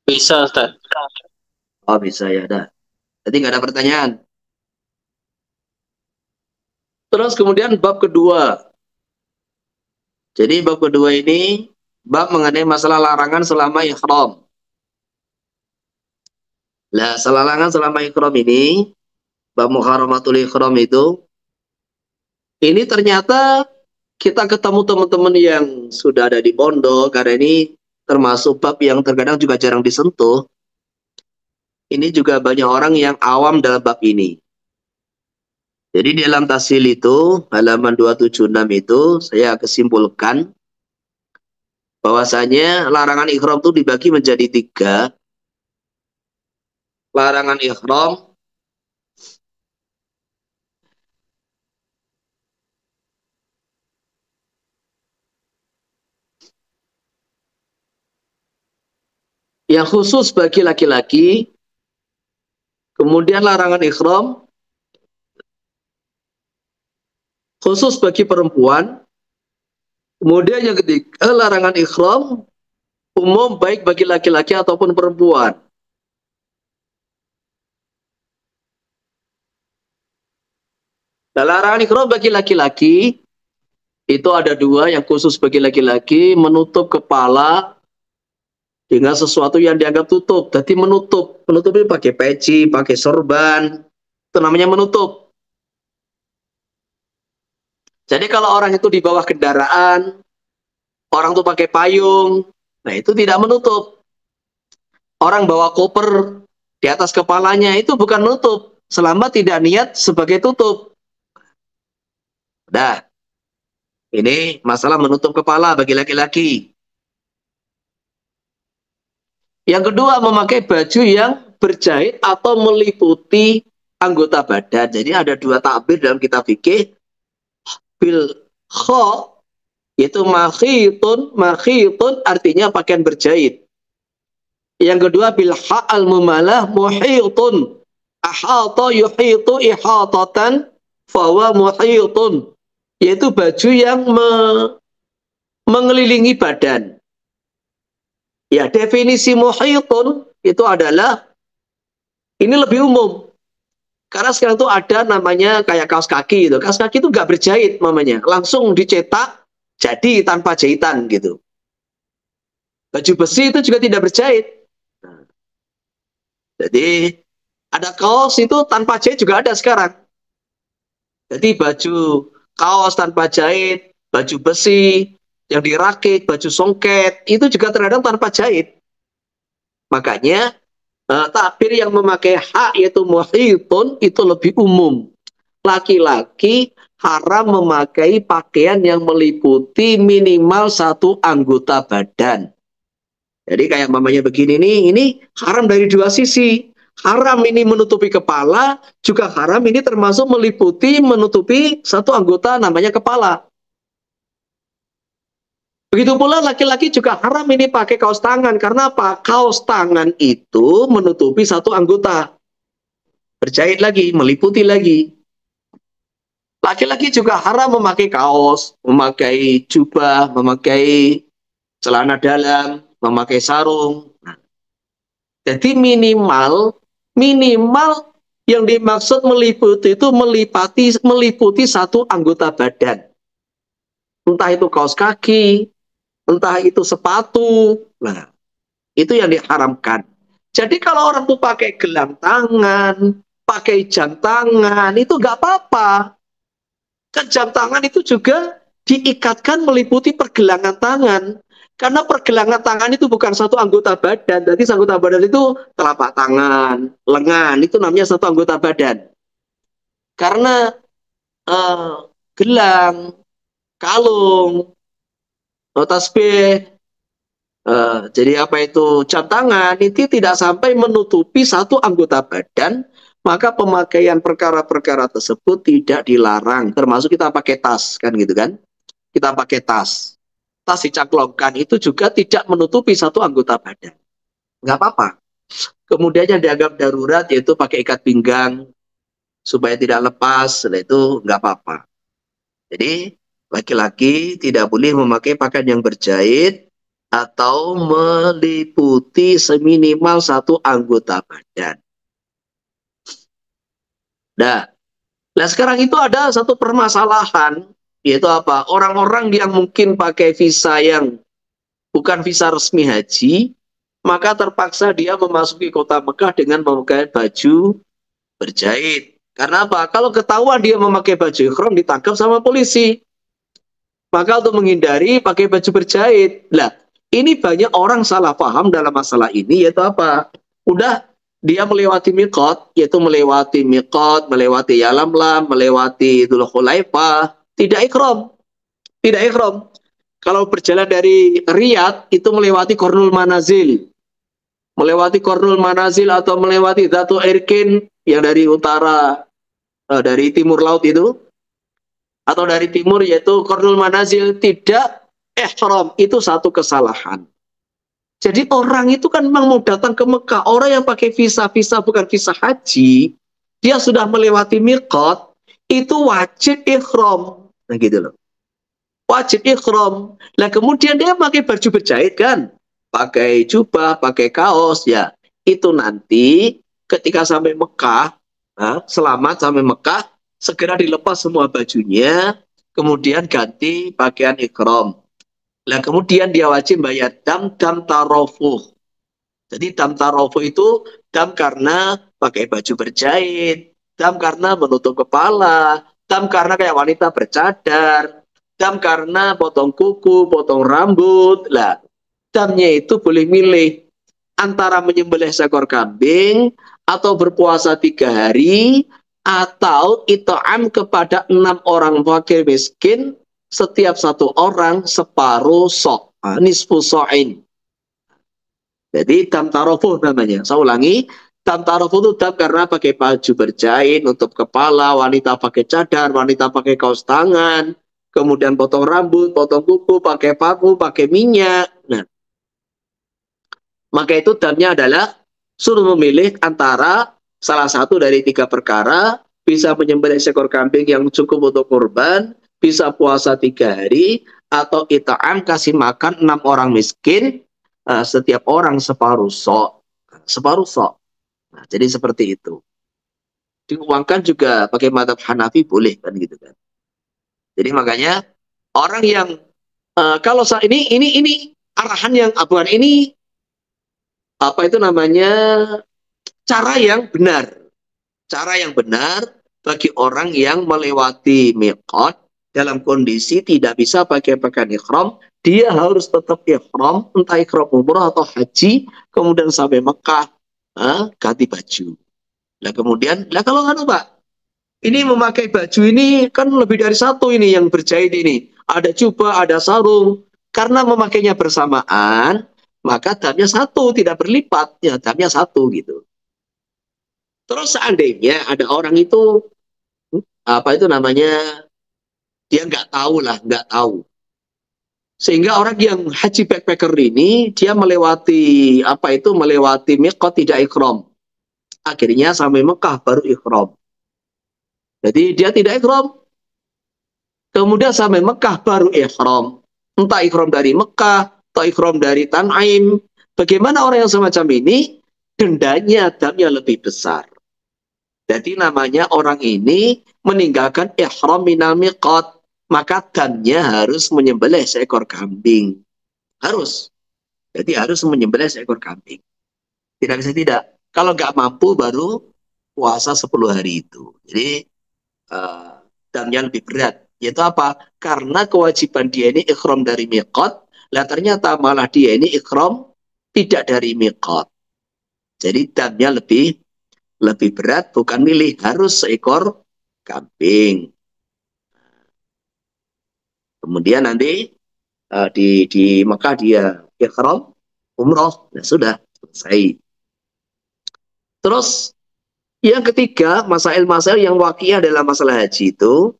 Bisa, Ustaz. Oh bisa ya, ada. Jadi nggak ada pertanyaan. Terus kemudian bab kedua. Jadi bab kedua ini bab mengenai masalah larangan selama ihram. Nah, larangan selama ihram ini, bab muharramatul ihram itu, ini ternyata kita ketemu teman-teman yang sudah ada di pondok, karena ini termasuk bab yang terkadang juga jarang disentuh. Ini juga banyak orang yang awam dalam bab ini. Jadi di dalam Tasil itu, halaman 276 itu, saya kesimpulkan bahwasanya larangan ihram itu dibagi menjadi 3. Larangan ihram yang khusus bagi laki-laki, kemudian larangan ihram khusus bagi perempuan, kemudian yang ketiga larangan ihram umum baik bagi laki-laki ataupun perempuan. Nah, larangan ihram bagi laki-laki itu ada 2, yang khusus bagi laki-laki, menutup kepala dengan sesuatu yang dianggap tutup. Jadi menutup ini pakai peci, pakai sorban, itu namanya menutup. Jadi kalau orang itu di bawah kendaraan, orang itu pakai payung, nah itu tidak menutup. Orang bawa koper di atas kepalanya, itu bukan menutup. selama tidak niat sebagai tutup. Nah, ini masalah menutup kepala bagi laki-laki. Yang kedua, memakai baju yang berjahit atau meliputi anggota badan. Jadi ada dua takbir dalam kitab fikih. Bil kha, yaitu makhitun artinya pakaian berjahit. Yang kedua, bil ha al mumalah muhitun. Ahata yuhitu ihatatan fawa muhitun. Yaitu baju yang mengelilingi badan. Ya, definisi muhitun itu adalah, ini lebih umum. Karena sekarang itu ada namanya kayak kaos kaki gitu. Kaos kaki itu nggak berjahit mamanya. Langsung dicetak jadi tanpa jahitan gitu. Baju besi itu juga tidak berjahit. Nah, jadi ada kaos itu tanpa jahit juga ada sekarang. Jadi baju kaos tanpa jahit, baju besi yang dirakit, baju songket, itu juga terkadang tanpa jahit. Makanya takbir yang memakai hak yaitu muhitun itu lebih umum. Laki-laki haram memakai pakaian yang meliputi minimal satu anggota badan. Jadi kayak mamanya begini nih, ini haram dari dua sisi. Haram ini menutupi kepala, juga haram ini termasuk menutupi satu anggota namanya kepala. Begitu pula laki-laki juga haram ini pakai kaos tangan. Karena apa? Kaos tangan itu menutupi satu anggota. Berjahit lagi, meliputi lagi. Laki-laki juga haram memakai kaos, memakai jubah, memakai celana dalam, memakai sarung. Nah, jadi minimal yang dimaksud meliputi itu meliputi satu anggota badan. Entah itu kaos kaki, entah itu sepatu. Nah, itu yang diharamkan. Jadi kalau orang tuh pakai gelang tangan, pakai jam tangan, itu nggak apa-apa. Kan jam tangan itu juga diikatkan meliputi pergelangan tangan. Karena pergelangan tangan itu bukan satu anggota badan. Jadi anggota badan itu telapak tangan, lengan, itu namanya satu anggota badan. Karena gelang, kalung, tasbih, jadi apa itu jam tangan itu tidak sampai menutupi satu anggota badan, maka pemakaian perkara-perkara tersebut tidak dilarang. Termasuk kita pakai tas, kan gitu kan? Kita pakai tas dicangklongkan itu juga tidak menutupi satu anggota badan. Nggak apa-apa. Kemudian yang dianggap darurat yaitu pakai ikat pinggang supaya tidak lepas, itu nggak apa-apa. Jadi laki-laki tidak boleh memakai pakaian yang berjahit atau meliputi seminimal satu anggota badan. Nah, sekarang itu ada satu permasalahan, yaitu apa? Orang-orang yang mungkin pakai visa yang bukan visa resmi haji, maka terpaksa dia memasuki kota Mekah dengan memakai baju berjahit. Karena apa? Kalau ketahuan dia memakai baju ihram, ditangkap sama polisi. Maka untuk menghindari pakai baju berjahit. Nah, ini banyak orang salah paham dalam masalah ini, yaitu apa? Udah dia melewati miqat, yaitu melewati Yalamlam, melewati Dzul Khulaifah, tidak ihram. Tidak ihram. Kalau berjalan dari Riyadh, itu melewati Qarnul Manazil. Melewati Qarnul Manazil atau melewati Dzatu Irkin, yang dari utara, dari timur laut itu, atau dari timur yaitu Qarnul Manazil, tidak ihram, itu satu kesalahan. Jadi orang itu kan memang mau datang ke Mekah, orang yang pakai visa bukan visa haji, dia sudah melewati miqat, itu wajib ihram. Nah gitu loh. Wajib ihram. Nah kemudian dia pakai baju berjahit kan, pakai jubah, pakai kaos, ya itu nanti ketika sampai Mekah, selamat sampai Mekah, segera dilepas semua bajunya, kemudian ganti pakaian ihram. Nah kemudian dia wajib bayar dam tarofuh. Jadi dam tarofuh itu dam karena pakai baju berjahit, dam karena menutup kepala, dam karena kayak wanita bercadar, dam karena potong kuku, potong rambut. Lah damnya itu boleh milih antara menyembelih seekor kambing atau berpuasa 3 hari, atau it'am kepada 6 orang fakir miskin, setiap satu orang separuh sok, nisfu so'in. Jadi dam tarofuh namanya. Saya ulangi, dam tarofuh itu dam karena pakai baju berjahit, nutup kepala, wanita pakai cadar, wanita pakai kaos tangan, kemudian potong rambut, potong kuku, pakai paku, pakai minyak. Nah, maka itu damnya adalah suruh memilih antara salah satu dari 3 perkara, bisa menyembelih seekor kambing yang cukup untuk kurban, bisa puasa 3 hari, atau it'am kasih makan 6 orang miskin, setiap orang separuh sok. Separuh sok. Nah, jadi seperti itu. Diuangkan juga pakai mazhab Hanafi boleh kan gitu kan. Jadi makanya orang yang kalau saat ini arahan yang abuan ini apa itu namanya cara yang benar. Cara yang benar bagi orang yang melewati miqat dalam kondisi tidak bisa pakai pakaian ihram, dia harus tetap ihram, entah ihram umrah atau haji, kemudian sampai Mekah, ganti baju. Nah kemudian, kalau nggak Pak, ini memakai baju ini kan lebih dari satu ini yang berjahit ini. Ada jubah, ada sarung. Karena memakainya bersamaan, maka damnya satu, tidak berlipat. Ya, damnya satu gitu. Terus seandainya ada orang itu, apa itu namanya, dia nggak tahu lah, nggak tahu. Sehingga orang yang haji backpacker ini, dia melewati, apa itu, melewati miqat tidak ikhram. Akhirnya sampai Mekah baru ikhram. Jadi dia tidak ikhram. Kemudian sampai Mekah baru ikhram. Entah ikhram dari Mekah, atau ikhram dari Tan'aim. Bagaimana orang yang semacam ini, dendanya, damnya lebih besar. Jadi namanya orang ini meninggalkan ihram minal miqat. Maka damnya harus menyembelih seekor kambing. Harus. Jadi harus menyembelih seekor kambing. Tidak bisa tidak. Kalau nggak mampu baru puasa 10 hari itu. Jadi damnya lebih berat. Yaitu apa? Karena kewajiban dia ini ikhram dari miqat. Lah ternyata malah dia ini ikhram tidak dari miqat. Jadi damnya lebih berat, bukan milih, harus seekor kambing. Kemudian nanti di Mekah dia ikhram umroh, nah sudah selesai. Terus yang ketiga, masail-masail yang wakiyah dalam masalah haji itu,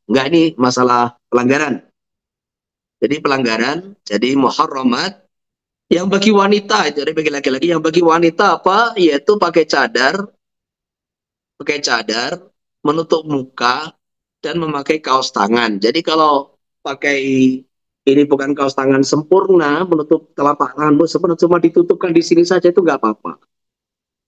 enggak, ini masalah pelanggaran. Jadi pelanggaran, jadi muharramat yang bagi wanita, jadi bagi laki-laki, yang bagi wanita apa? Yaitu pakai cadar, menutup muka, dan memakai kaos tangan. Jadi kalau pakai ini bukan kaos tangan sempurna, menutup telapak tangan sempurna, cuma ditutupkan di sini saja itu nggak apa-apa.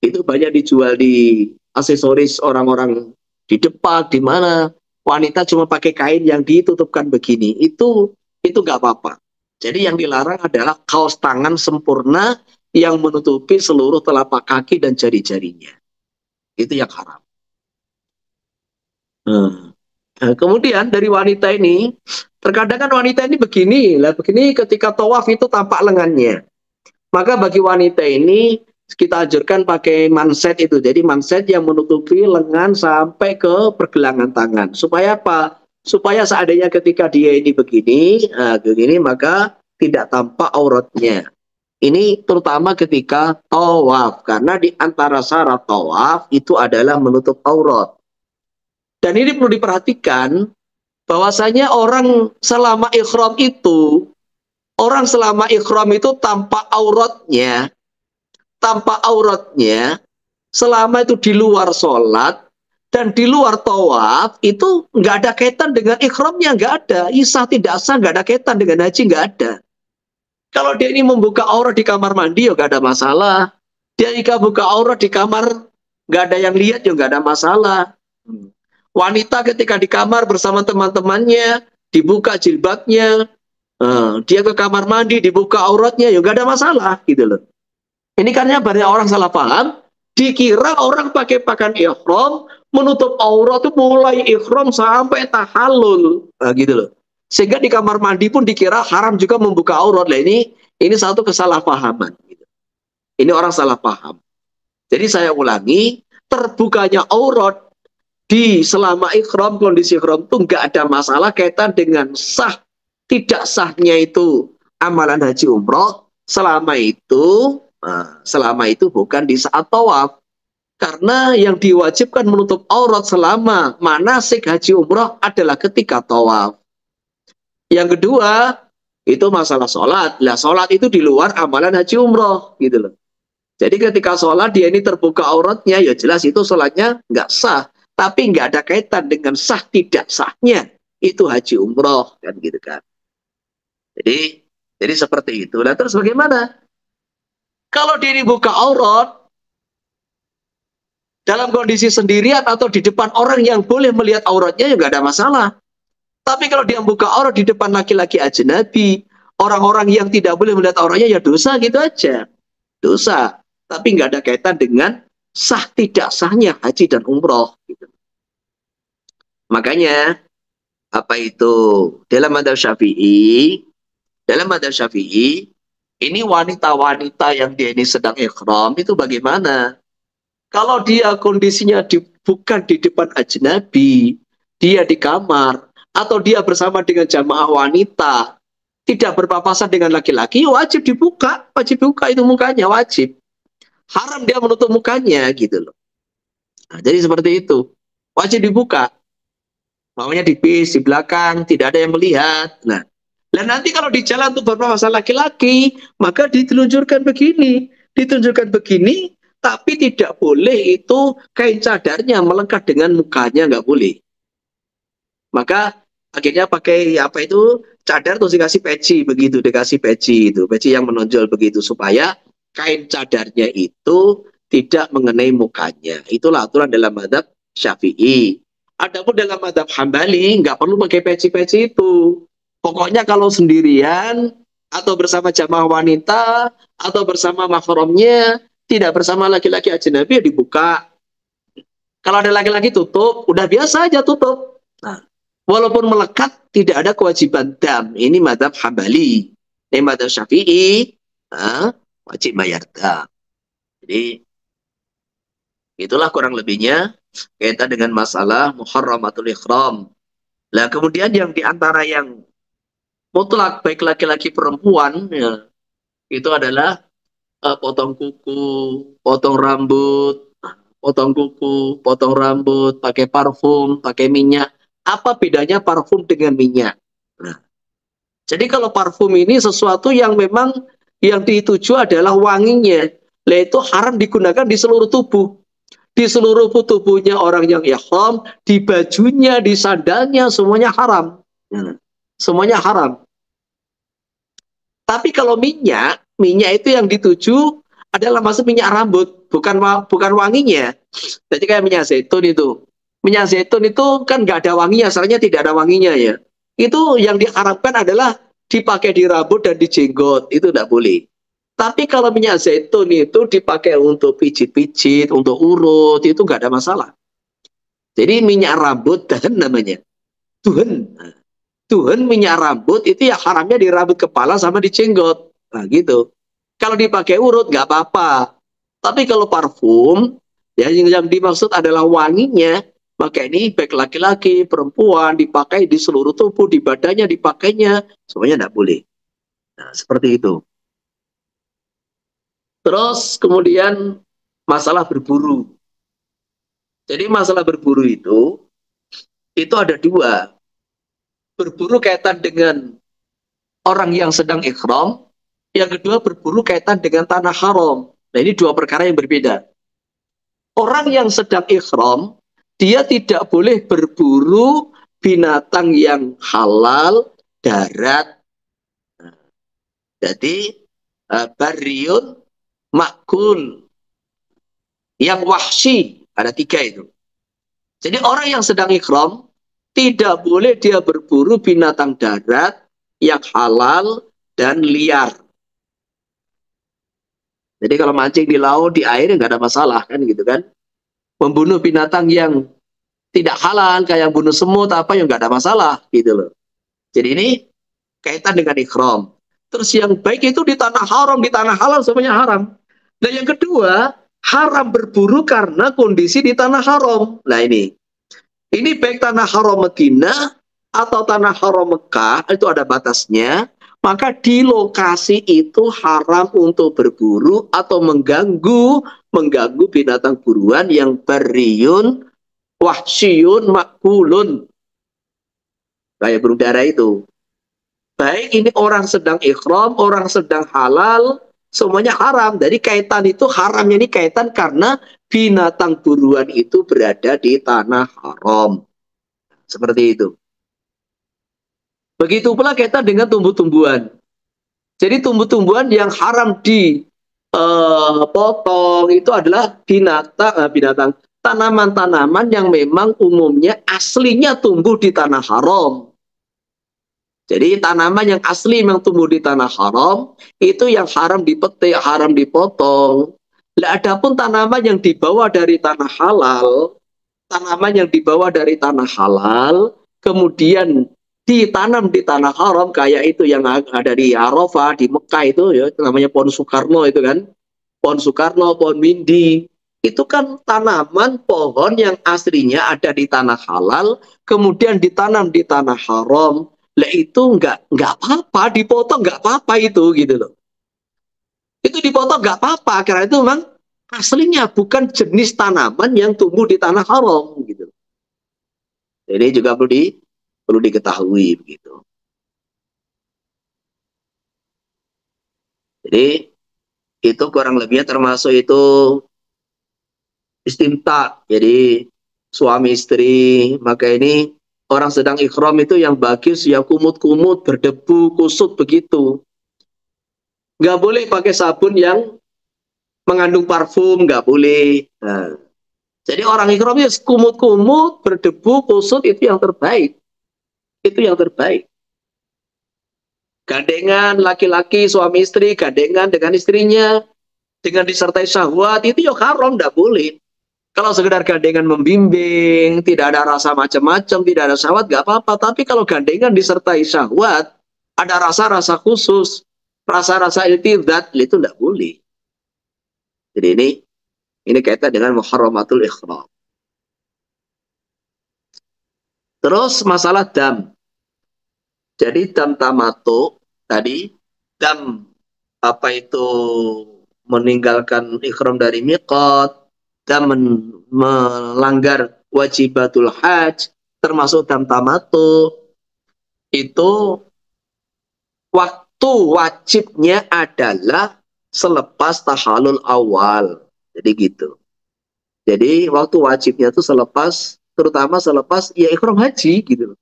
Itu banyak dijual di aksesoris orang-orang di depan, di mana wanita cuma pakai kain yang ditutupkan begini. Itu nggak apa-apa. Jadi yang dilarang adalah kaos tangan sempurna yang menutupi seluruh telapak kaki dan jari-jarinya. Itu yang haram. Nah, kemudian dari wanita ini, terkadang kan wanita ini begini, ketika tawaf itu tampak lengannya. Maka bagi wanita ini kita anjurkan pakai manset itu. Jadi manset yang menutupi lengan sampai ke pergelangan tangan. Supaya apa? Supaya seandainya ketika dia ini begini, maka tidak tampak auratnya. Ini terutama ketika tawaf, karena di antara syarat tawaf itu adalah menutup aurat. Dan ini perlu diperhatikan, bahwasanya orang selama ikhram itu tanpa auratnya, selama itu di luar sholat dan di luar tawaf, itu nggak ada kaitan dengan ikhramnya, nggak ada. Isah tidak sah, nggak ada kaitan dengan haji, nggak ada. Kalau dia ini membuka aurat di kamar mandi, ya nggak ada masalah. Dia jika buka aurat di kamar, nggak ada yang lihat, ya nggak ada masalah. Wanita ketika di kamar bersama teman-temannya, dibuka jilbabnya, dia ke kamar mandi, dibuka auratnya, ya nggak ada masalah, gitu loh. Ini karena banyak orang salah paham, dikira orang pakai pakaian ihram, menutup aurat itu mulai ihram sampai tahallul, gitu loh. Sehingga di kamar mandi pun dikira haram juga membuka aurat. Lah ini satu kesalahpahaman. Gitu. Ini orang salah paham. Jadi saya ulangi, terbukanya aurat di selama ikhram, kondisi ikhram itu nggak ada masalah kaitan dengan sah tidak sahnya itu amalan haji umroh selama itu bukan di saat tawaf. Karena yang diwajibkan menutup aurat selama manasik haji umroh adalah ketika tawaf. Yang kedua, itu masalah sholat. Lah sholat itu di luar amalan haji umroh gitu loh. Jadi ketika sholat dia ini terbuka auratnya, ya jelas itu sholatnya nggak sah. Tapi nggak ada kaitan dengan sah tidak sahnya itu haji umroh kan gitu kan. Jadi seperti itu. Nah terus bagaimana? Kalau dia buka aurat dalam kondisi sendirian atau di depan orang yang boleh melihat auratnya ya nggak ada masalah. Tapi kalau dia buka aurat di depan laki-laki ajnabi, orang-orang yang tidak boleh melihat auratnya ya dosa gitu aja. Dosa. Tapi nggak ada kaitan dengan sah tidak sahnya haji dan umroh. Gitu. Makanya apa itu dalam madzhab Syafi'i ini wanita-wanita yang dia ini sedang ikhram itu bagaimana? Kalau dia kondisinya bukan di depan ajnabi, dia di kamar, atau dia bersama dengan jamaah wanita, tidak berpapasan dengan laki-laki, wajib dibuka itu mukanya, wajib. Haram dia menutup mukanya, gitu loh. Nah, jadi seperti itu. Wajib dibuka. Maunya di bis, di belakang, tidak ada yang melihat. Nah, dan nanti kalau di jalan untuk berpapasan laki-laki, maka ditunjukkan begini, tapi tidak boleh itu kain cadarnya melengkap dengan mukanya, nggak boleh. Maka akhirnya pakai apa itu cadar terus dikasih peci begitu, dikasih peci yang menonjol begitu supaya kain cadarnya itu tidak mengenai mukanya. Itulah aturan dalam madzhab Syafi'i. Adapun dalam madzhab Hambali nggak perlu pakai peci-peci itu. Pokoknya kalau sendirian atau bersama jamaah wanita atau bersama mahramnya, tidak bersama laki-laki ajnabi ya dibuka. Kalau ada laki-laki tutup, udah biasa aja tutup. Nah, walaupun melekat tidak ada kewajiban dam. Ini madzhab Hambali. Ini madzhab Syafi'i, wajib bayar dam. Jadi itulah kurang lebihnya kaitan dengan masalah muharramatul ikhram. Nah, kemudian yang diantara yang mutlak baik laki-laki perempuan ya, itu adalah potong kuku, potong rambut, potong rambut, pakai parfum, pakai minyak. Apa bedanya parfum dengan minyak? Nah, jadi kalau parfum ini sesuatu yang memang yang dituju adalah wanginya, yaitu haram digunakan di seluruh tubuh. Di seluruh tubuhnya orang yang ihram, di bajunya, di sandalnya, semuanya haram. Semuanya haram. Tapi kalau minyak itu yang dituju adalah masuk minyak rambut, bukan wanginya. Jadi kayak minyak zaitun itu. Minyak zaitun itu kan nggak ada wanginya, asalnya tidak ada wanginya ya. Itu yang diharapkan adalah dipakai di rambut dan di jenggot, itu tidak boleh. Tapi kalau minyak zaitun itu dipakai untuk pijit-pijit, untuk urut, itu nggak ada masalah. Jadi minyak rambut dan namanya Tuhan minyak rambut itu ya haramnya di rambut kepala sama di jenggot. Nah gitu. Kalau dipakai urut nggak apa-apa. Tapi kalau parfum, ya yang dimaksud adalah wanginya, maka ini baik laki-laki, perempuan, dipakai di seluruh tubuh, di badannya dipakainya, semuanya nggak boleh. Nah, seperti itu. Terus kemudian masalah berburu. Jadi masalah berburu itu ada dua. Berburu kaitan dengan orang yang sedang ikhram, yang kedua berburu kaitan dengan tanah haram. Nah ini dua perkara yang berbeda. Orang yang sedang ikhram, dia tidak boleh berburu binatang yang halal, darat. Jadi barriun, makul, yang wahsi, ada tiga itu. Jadi orang yang sedang ikhram, tidak boleh dia berburu binatang darat yang halal dan liar. Jadi kalau mancing di laut, di air nggak ada masalah kan gitu kan. Membunuh binatang yang tidak halal, kayak bunuh semut apa yang nggak ada masalah gitu loh. Jadi ini kaitan dengan ikhram. Terus yang baik itu di tanah haram, di tanah halal semuanya haram. Dan yang kedua, haram berburu karena kondisi di tanah haram. Nah ini baik tanah haram Madinah atau tanah haram Mekah, itu ada batasnya. Maka di lokasi itu haram untuk berburu atau mengganggu binatang buruan yang beriun, wahsyun, makulun. Kayak burung dara itu. Baik ini orang sedang ikhram, orang sedang halal, semuanya haram. Jadi kaitan itu haramnya ini kaitan karena binatang buruan itu berada di tanah haram. Seperti itu. Begitu pula kaitan dengan tumbuh-tumbuhan. Jadi tumbuh-tumbuhan yang haram dipotong itu adalah binatang tanaman-tanaman yang memang umumnya aslinya tumbuh di tanah haram. Jadi tanaman yang asli memang tumbuh di tanah haram itu yang haram dipetik, haram dipotong. Nah, adapun tanaman yang dibawa dari tanah halal, kemudian ditanam di tanah haram kayak itu yang ada di Arafah, di Mekah itu ya, namanya pohon Soekarno itu kan. Pohon Soekarno, pohon Mindi. Itu kan tanaman pohon yang aslinya ada di tanah halal, kemudian ditanam di tanah haram. Lah itu nggak apa-apa, dipotong nggak apa-apa itu gitu loh. Itu dipotong nggak apa-apa karena itu memang aslinya bukan jenis tanaman yang tumbuh di tanah haram gitu. Jadi juga perlu diketahui begitu. Jadi itu kurang lebihnya termasuk itu istimta. Jadi suami istri, maka ini orang sedang ikhram itu yang bagus ya kumut-kumut, berdebu, kusut begitu. Nggak boleh pakai sabun yang mengandung parfum, nggak boleh. Nah, jadi orang ikhram itu kumut-kumut, berdebu, kusut itu yang terbaik. Itu yang terbaik. Gandengan laki-laki, suami istri, gandengan dengan istrinya, dengan disertai syahwat, itu ya haram, nggak boleh. Kalau sekedar gandengan membimbing, tidak ada rasa macam-macam, tidak ada syahwat, nggak apa-apa. Tapi kalau gandengan disertai syahwat, ada rasa-rasa khusus, rasa-rasa iltidzat, itu nggak boleh. Jadi ini kaitan dengan muharramatul ikhram. Terus masalah dam. Jadi dam tamato tadi, dam apa itu meninggalkan ikhram dari miqat, dam melanggar wajibatul hajj, termasuk dam tamato, itu waktu wajibnya adalah selepas tahalul awal. Jadi gitu. Jadi waktu wajibnya itu terutama selepas ya ikhram haji gitu.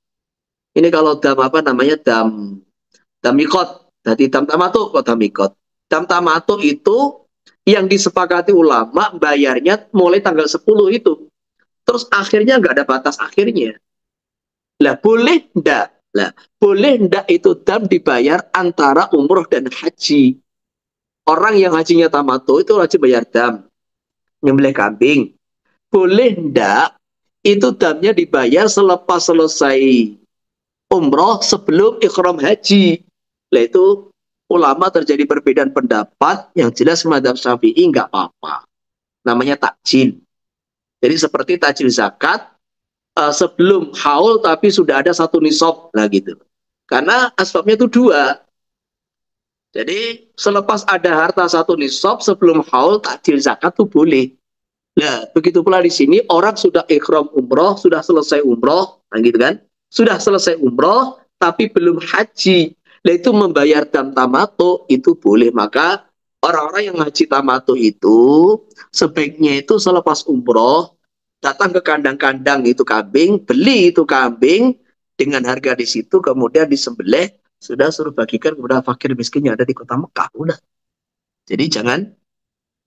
Ini kalau dam apa namanya dam mikot. Jadi dam tamato kok dam mikot. Dam tamato itu yang disepakati ulama bayarnya mulai tanggal 10 itu. Terus akhirnya nggak ada batas akhirnya. Lah boleh ndak? Lah boleh ndak itu dam dibayar antara umroh dan haji. Orang yang hajinya tamato itu wajib bayar dam. Nyembelih kambing. Boleh ndak itu damnya dibayar selepas selesai umroh sebelum ikhram haji. Lah itu ulama terjadi perbedaan pendapat, yang jelas mazhab Syafi'i nggak apa-apa. Namanya takjil. Jadi seperti takjil zakat sebelum haul tapi sudah ada satu nisab lah gitu. Karena asbabnya itu dua. Jadi selepas ada harta satu nisab sebelum haul takjil zakat itu boleh. Nah, begitu pula di sini orang sudah ikhram umroh, sudah selesai umroh, nah gitu kan? Sudah selesai umroh tapi belum haji. Nah, itu membayar dam tamato itu boleh. Maka orang-orang yang haji tamato itu sebaiknya itu selepas umroh datang ke kandang-kandang itu kambing, beli itu kambing dengan harga di situ, kemudian disembelih, sudah suruh bagikan kepada fakir miskin yang ada di kota Mekah. Udah. Jadi jangan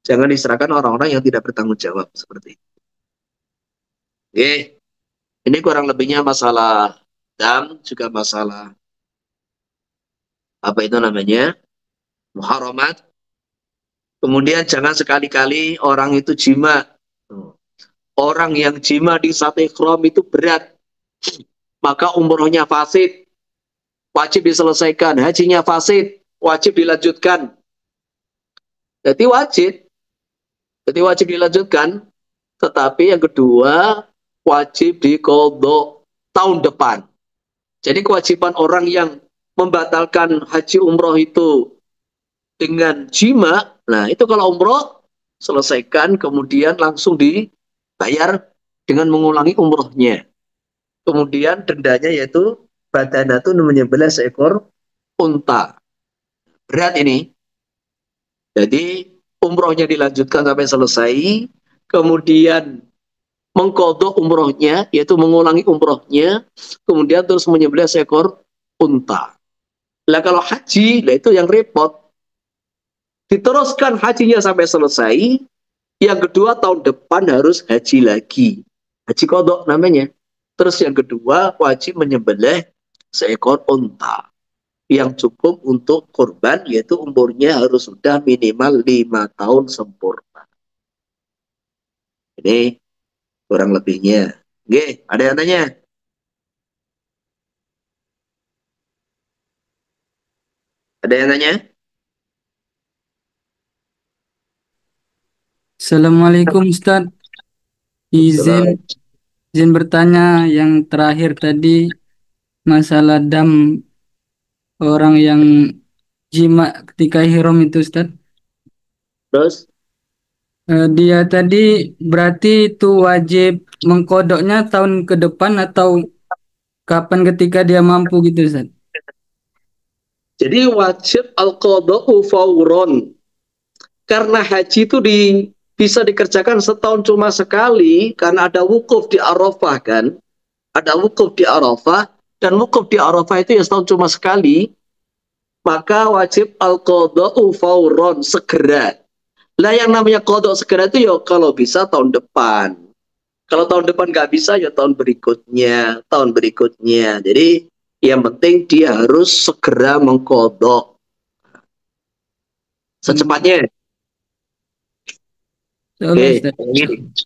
diserahkan orang-orang yang tidak bertanggung jawab seperti itu. Oke, ini kurang lebihnya masalah dam, juga masalah apa itu namanya muharamat. Kemudian jangan sekali-kali orang itu jima. Orang yang jima di saat ikhram itu berat, maka umrohnya fasid, wajib diselesaikan. Hajinya fasid, wajib dilanjutkan. Jadi wajib. Jadi wajib dilanjutkan, tetapi yang kedua wajib diqadha tahun depan. Jadi kewajiban orang yang membatalkan haji umroh itu dengan jima, nah itu kalau umroh selesaikan kemudian langsung dibayar dengan mengulangi umrohnya. Kemudian dendanya yaitu badanatu menyembelih seekor unta. Berat ini. Jadi umrohnya dilanjutkan sampai selesai, kemudian mengkodok umrohnya, yaitu mengulangi umrohnya, kemudian terus menyembelih seekor unta. Lah kalau haji, lah itu yang repot. Diteruskan hajinya sampai selesai, yang kedua tahun depan harus haji lagi. Haji kodok namanya. Terus yang kedua wajib menyembelih seekor unta yang cukup untuk korban, yaitu umurnya harus sudah minimal 5 tahun sempurna. Ini kurang lebihnya. Oke, ada yang tanya? Ada yang tanya? Assalamualaikum Ustadz. Izin izin bertanya yang terakhir tadi masalah dam orang yang jima ketika ihram itu Ustadz. Terus Dia tadi berarti itu wajib mengkodoknya tahun ke depan atau kapan ketika dia mampu gitu Ustadz? jadi wajib al-qada'u fauron. Karena haji itu bisa dikerjakan setahun cuma sekali karena ada wukuf di Arafah kan. Ada wukuf di Arafah dan wukuf di Arafah itu ya setahun cuma sekali. Maka wajib al-qada'u fauron, segera. Lah yang namanya kodok segera itu ya kalau bisa tahun depan. Kalau tahun depan nggak bisa ya tahun berikutnya, tahun berikutnya. Jadi yang penting dia harus segera mengkodok secepatnya. Insyaallah, Oke, Ustadz.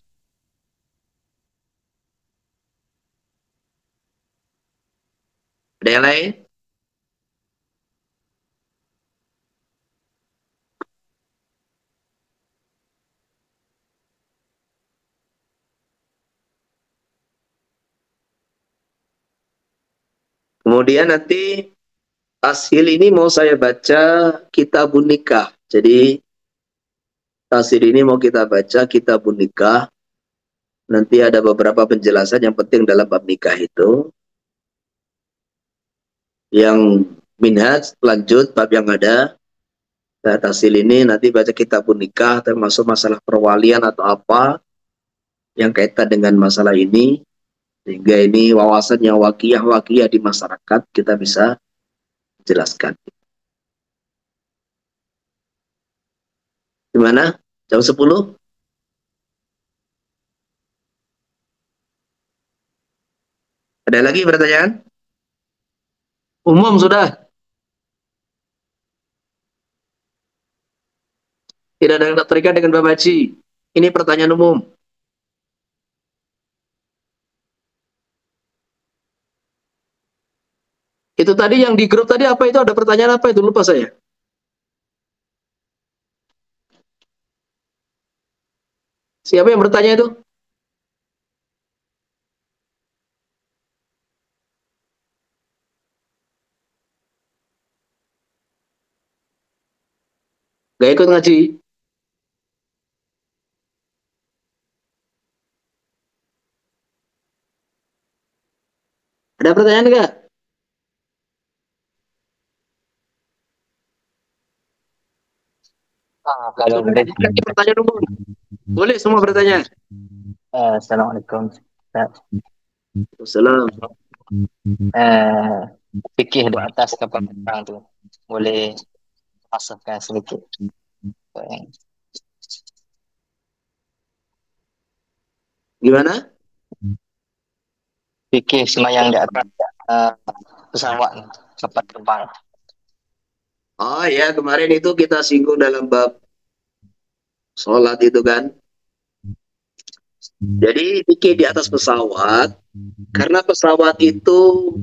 ada yang lain? Kemudian nanti Tashil ini mau saya baca Kitabun Nikah. Jadi Tashil ini mau kita baca Kitabun Nikah. Nanti ada beberapa penjelasan yang penting dalam bab nikah itu. Yang minhaj lanjut bab yang ada. Nah, Tashil ini nanti baca Kitabun Nikah termasuk masalah perwalian atau apa yang kaitan dengan masalah ini. Sehingga ini wawasan yang wakiyah di masyarakat kita bisa jelaskan. Gimana? Jam 10? Ada lagi pertanyaan? Umum sudah. Tidak ada yang terikat dengan Bab Haji. Ini pertanyaan umum. Itu tadi yang di grup tadi apa itu? Ada pertanyaan apa itu? Lupa saya. Siapa yang bertanya itu? Gak ikut ngaji? Ada pertanyaan enggak? Kalau boleh. Pertanyaan umum. Boleh semua bertanya. Assalamualaikum. Assalam. Fikih di atas kapal terbang tu boleh masukkan sedikit. Gimana? Fikih semayang di atas pesawat kapal terbang. Oh ya, kemarin itu kita singgung dalam bab sholat itu kan. Jadi fikih di atas pesawat, karena pesawat itu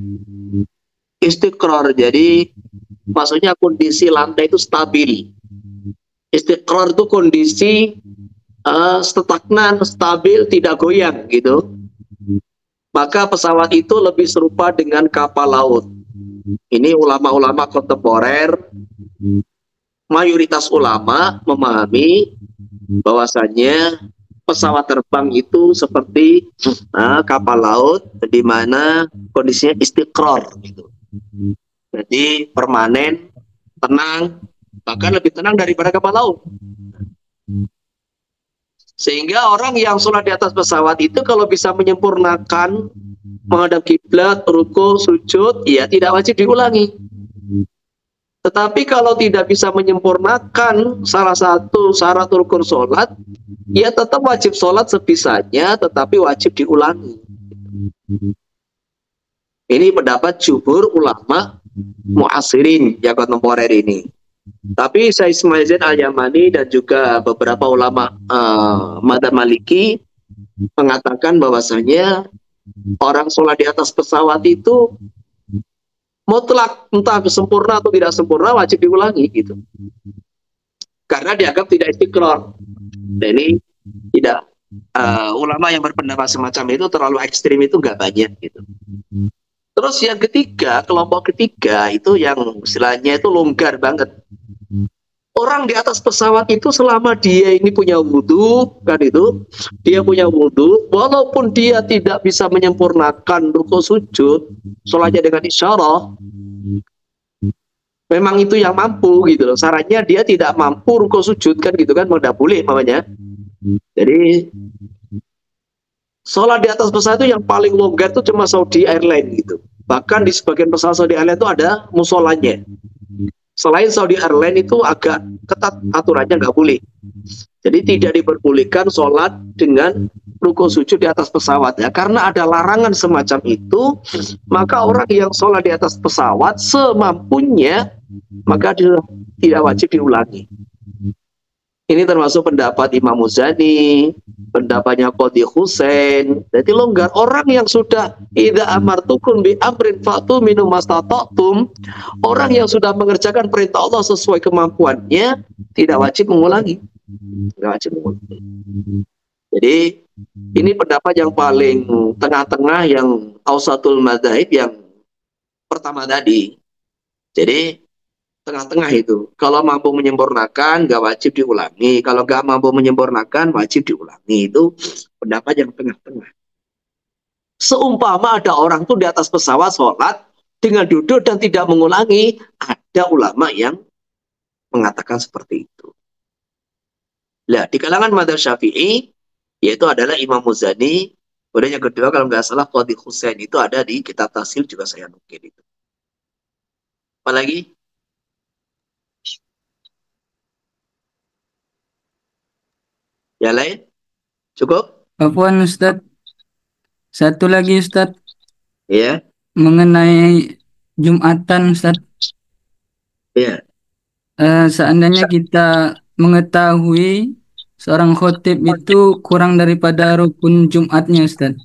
istiqrar, jadi maksudnya kondisi lantai itu stabil. Istiqrar itu kondisi stagnan, stabil, tidak goyang gitu, maka pesawat itu lebih serupa dengan kapal laut. Ini ulama-ulama kontemporer, mayoritas ulama memahami bahwasanya pesawat terbang itu seperti kapal laut, di mana kondisinya istiqrar gitu. Jadi permanen, tenang, bahkan lebih tenang daripada kapal laut. Sehingga orang yang sholat di atas pesawat itu kalau bisa menyempurnakan menghadap kiblat, ruku, sujud, ya tidak wajib diulangi. Tetapi kalau tidak bisa menyempurnakan salah satu syarat rukun sholat, ya tetap wajib sholat sebisanya, tetapi wajib diulangi. Ini pendapat jumhur ulama mu'asirin yang kontemporer ini. Tapi Syekh Ismail Zain Al-Yamani dan juga beberapa ulama madzhab Maliki mengatakan bahwasanya orang sholat di atas pesawat itu mutlak, entah sempurna atau tidak sempurna, wajib diulangi gitu. Karena dianggap tidak istiqrar. Dan ini tidak, ulama yang berpendapat semacam itu terlalu ekstrim itu nggak banyak gitu. Terus yang ketiga, kelompok ketiga itu yang istilahnya itu longgar banget. Orang di atas pesawat itu selama dia ini punya wudhu, kan itu, dia punya wudhu, walaupun dia tidak bisa menyempurnakan rukuk sujud, sholatnya dengan isyarah, memang itu yang mampu gitu loh. Syaratnya dia tidak mampu rukuk sujud kan gitu kan, tidak boleh namanya. Jadi sholat di atas pesawat itu yang paling longgar itu cuma Saudi Airlines gitu. Bahkan di sebagian pesawat Saudi Airlines itu ada musolanya. Selain Saudi Airlines itu agak ketat aturannya, nggak boleh. Jadi tidak diperbolehkan sholat dengan rukuk sujud di atas pesawat ya. Karena ada larangan semacam itu, maka orang yang sholat di atas pesawat semampunya, maka dia tidak wajib diulangi. Ini termasuk pendapat Imam Muzani, pendapatnya Qadhi Husain. Jadi longgar, orang yang sudah idza amartukum bi amrin fatu minum mastata'tum, orang yang sudah mengerjakan perintah Allah sesuai kemampuannya tidak wajib mengulangi. Tidak wajib mengulangi. Jadi ini pendapat yang paling tengah-tengah, yang ausatul madzhab, yang pertama tadi. Jadi tengah-tengah itu. Kalau mampu menyempurnakan, nggak wajib diulangi. Kalau nggak mampu menyempurnakan, wajib diulangi. Itu pendapat yang tengah-tengah. Seumpama ada orang tuh di atas pesawat sholat dengan duduk dan tidak mengulangi, ada ulama yang mengatakan seperti itu. Nah, di kalangan madzhab Syafi'i, yaitu adalah Imam Muzani. Kemudian yang kedua, kalau nggak salah, Qadhi Husain, itu ada di kitab Tafsir juga saya nukil itu. Apalagi? Yang lain? Cukup? Afwan Ustadz, satu lagi Ustadz, Ya. mengenai Jumatan Ustadz. Ya. Seandainya kita mengetahui seorang khotib itu kurang daripada rukun Jumatnya Ustadz,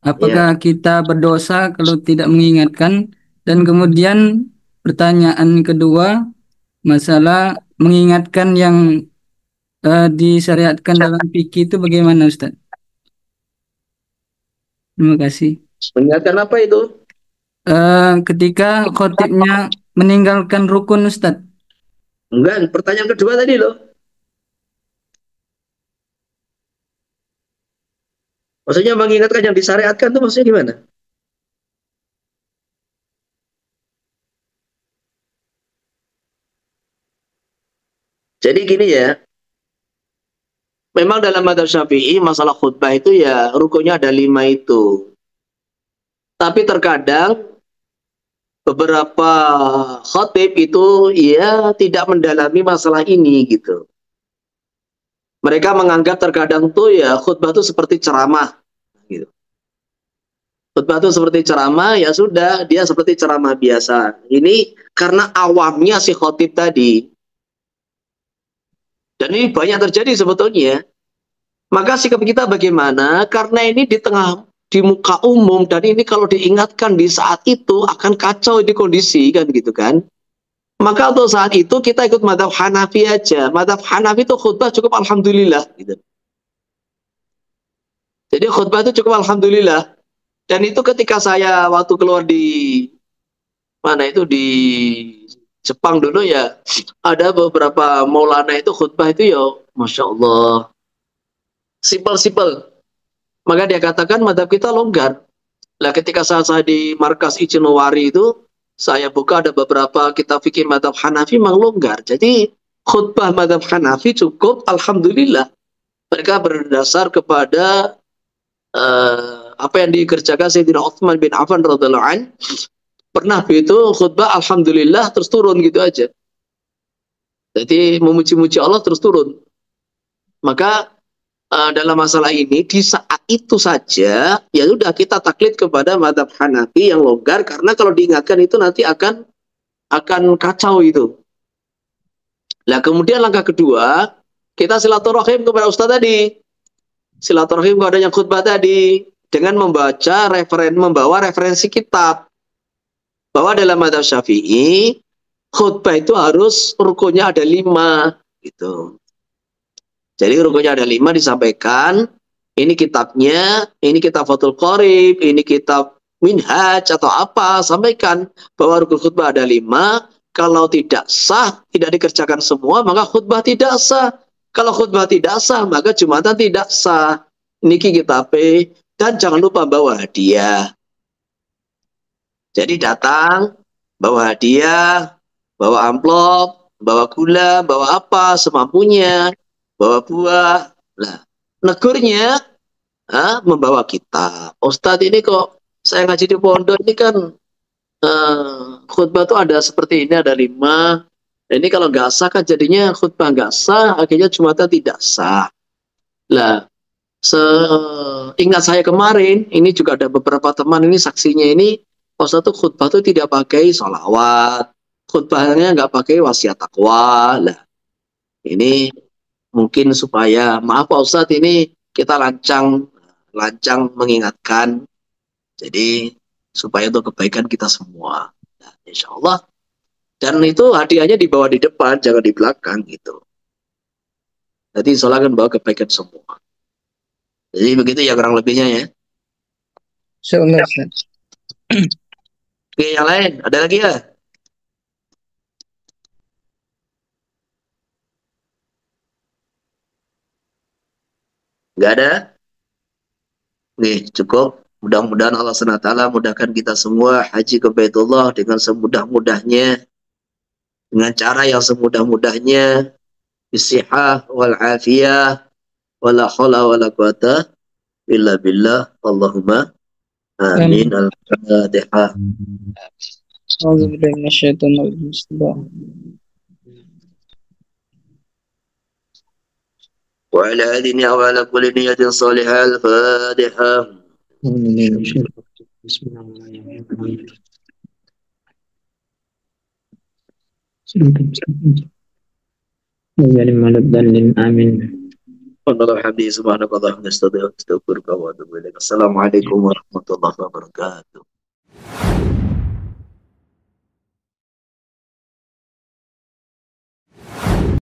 apakah kita berdosa kalau tidak mengingatkan? Dan kemudian pertanyaan kedua, masalah mengingatkan yang disyariatkan dalam fikih itu bagaimana Ustaz? Terima kasih. Mengingatkan apa itu? Ketika khotibnya meninggalkan rukun Ustaz. Enggak, pertanyaan kedua tadi loh. Maksudnya mengingatkan yang disyariatkan itu maksudnya gimana? Jadi gini ya, memang dalam madzhab Syafi'i masalah khutbah itu ya rukunnya ada 5 itu. Tapi terkadang beberapa khatib itu ya tidak mendalami masalah ini gitu. Mereka menganggap terkadang tuh ya khutbah itu seperti ceramah gitu. Khutbah itu seperti ceramah, ya sudah, dia seperti ceramah biasa. Ini karena awamnya si khatib tadi. Dan ini banyak terjadi sebetulnya. Maka sikap kita bagaimana? Karena ini di muka umum, dan ini kalau diingatkan di saat itu akan kacau di kondisi kan gitu kan. Maka untuk saat itu kita ikut madzhab Hanafi aja. Madzhab Hanafi itu khutbah cukup alhamdulillah gitu. Jadi khutbah itu cukup alhamdulillah. Dan itu ketika saya waktu keluar di mana itu di Jepang dulu ya, ada beberapa maulana itu khutbah itu ya, masya Allah, simpel-simpel. Maka dia katakan madhab kita longgar. Lah ketika saya di markas Ichinowari itu, saya buka ada beberapa kitab fikih madhab Hanafi memang longgar. Jadi khutbah madhab Hanafi cukup alhamdulillah. Mereka berdasar kepada apa yang dikerjakan Sayyidina Utsman bin Affan radhiyallahu anhu. Pernah itu khutbah alhamdulillah terus turun gitu aja. Jadi memuji-muji Allah terus turun. Maka dalam masalah ini di saat itu saja ya sudah kita taklid kepada madhab Hanafi yang longgar, karena kalau diingatkan itu nanti akan kacau itu. Nah kemudian langkah kedua, kita silaturahim kepada Ustaz tadi, silaturahim kepada yang khutbah tadi dengan membawa referensi kitab, bahwa dalam madhab Syafi'i khutbah itu harus rukunnya ada 5 gitu. Jadi rukunnya ada 5 disampaikan. Ini kitabnya, ini kitab Fathul Qorib, ini kitab Minhaj atau apa, sampaikan bahwa rukun khutbah ada 5. Kalau tidak sah, tidak dikerjakan semua, maka khutbah tidak sah. Kalau khutbah tidak sah, maka Jumatan tidak sah. Niki kitabnya. Dan jangan lupa bawa hadiah. Jadi datang, bawa hadiah, bawa amplop, bawa gula, bawa apa, semampunya, bawa buah. Nah, negurnya membawa kitab. Ustadz ini kok saya ngaji di pondok ini kan khutbah tuh ada seperti ini, ada 5. Nah, ini kalau nggak sah kan jadinya khutbah nggak sah, akhirnya Jumatan tidak sah. Lah, seingat saya kemarin, ini juga ada beberapa teman ini saksinya ini, Ustadz tuh khutbah tuh tidak pakai sholawat, khutbahnya nggak pakai wasiat taqwa. Lah, ini mungkin supaya, maaf Pak Ustadz, ini kita lancang mengingatkan, jadi supaya untuk kebaikan kita semua. Nah, insya Allah. Dan itu hadiahnya dibawa di depan, jangan di belakang gitu. Jadi insya Allah akan bawa kebaikan semua. Jadi begitu ya kurang lebihnya ya. Insyaallah, Ustaz. Oke, yang lain ada lagi ya? Nggak ada? Oke, cukup. Mudah-mudahan Allah SWT mudahkan kita semua haji ke Baitullah dengan semudah-mudahnya, dengan cara yang semudah-mudahnya, bisihah wal afiyah, wala haula wala quwata illa billah. Allahumma amin. Al-Fatihah. A'udzubillahi minasyaitonir rajim. وعلى هذه وعلى كل نية صالحة. الفاتحة. Amin. Alhamdulillah, subhanallah, astagfirullah wa atubu ilaik. Assalamualaikum warahmatullahi wabarakatuh.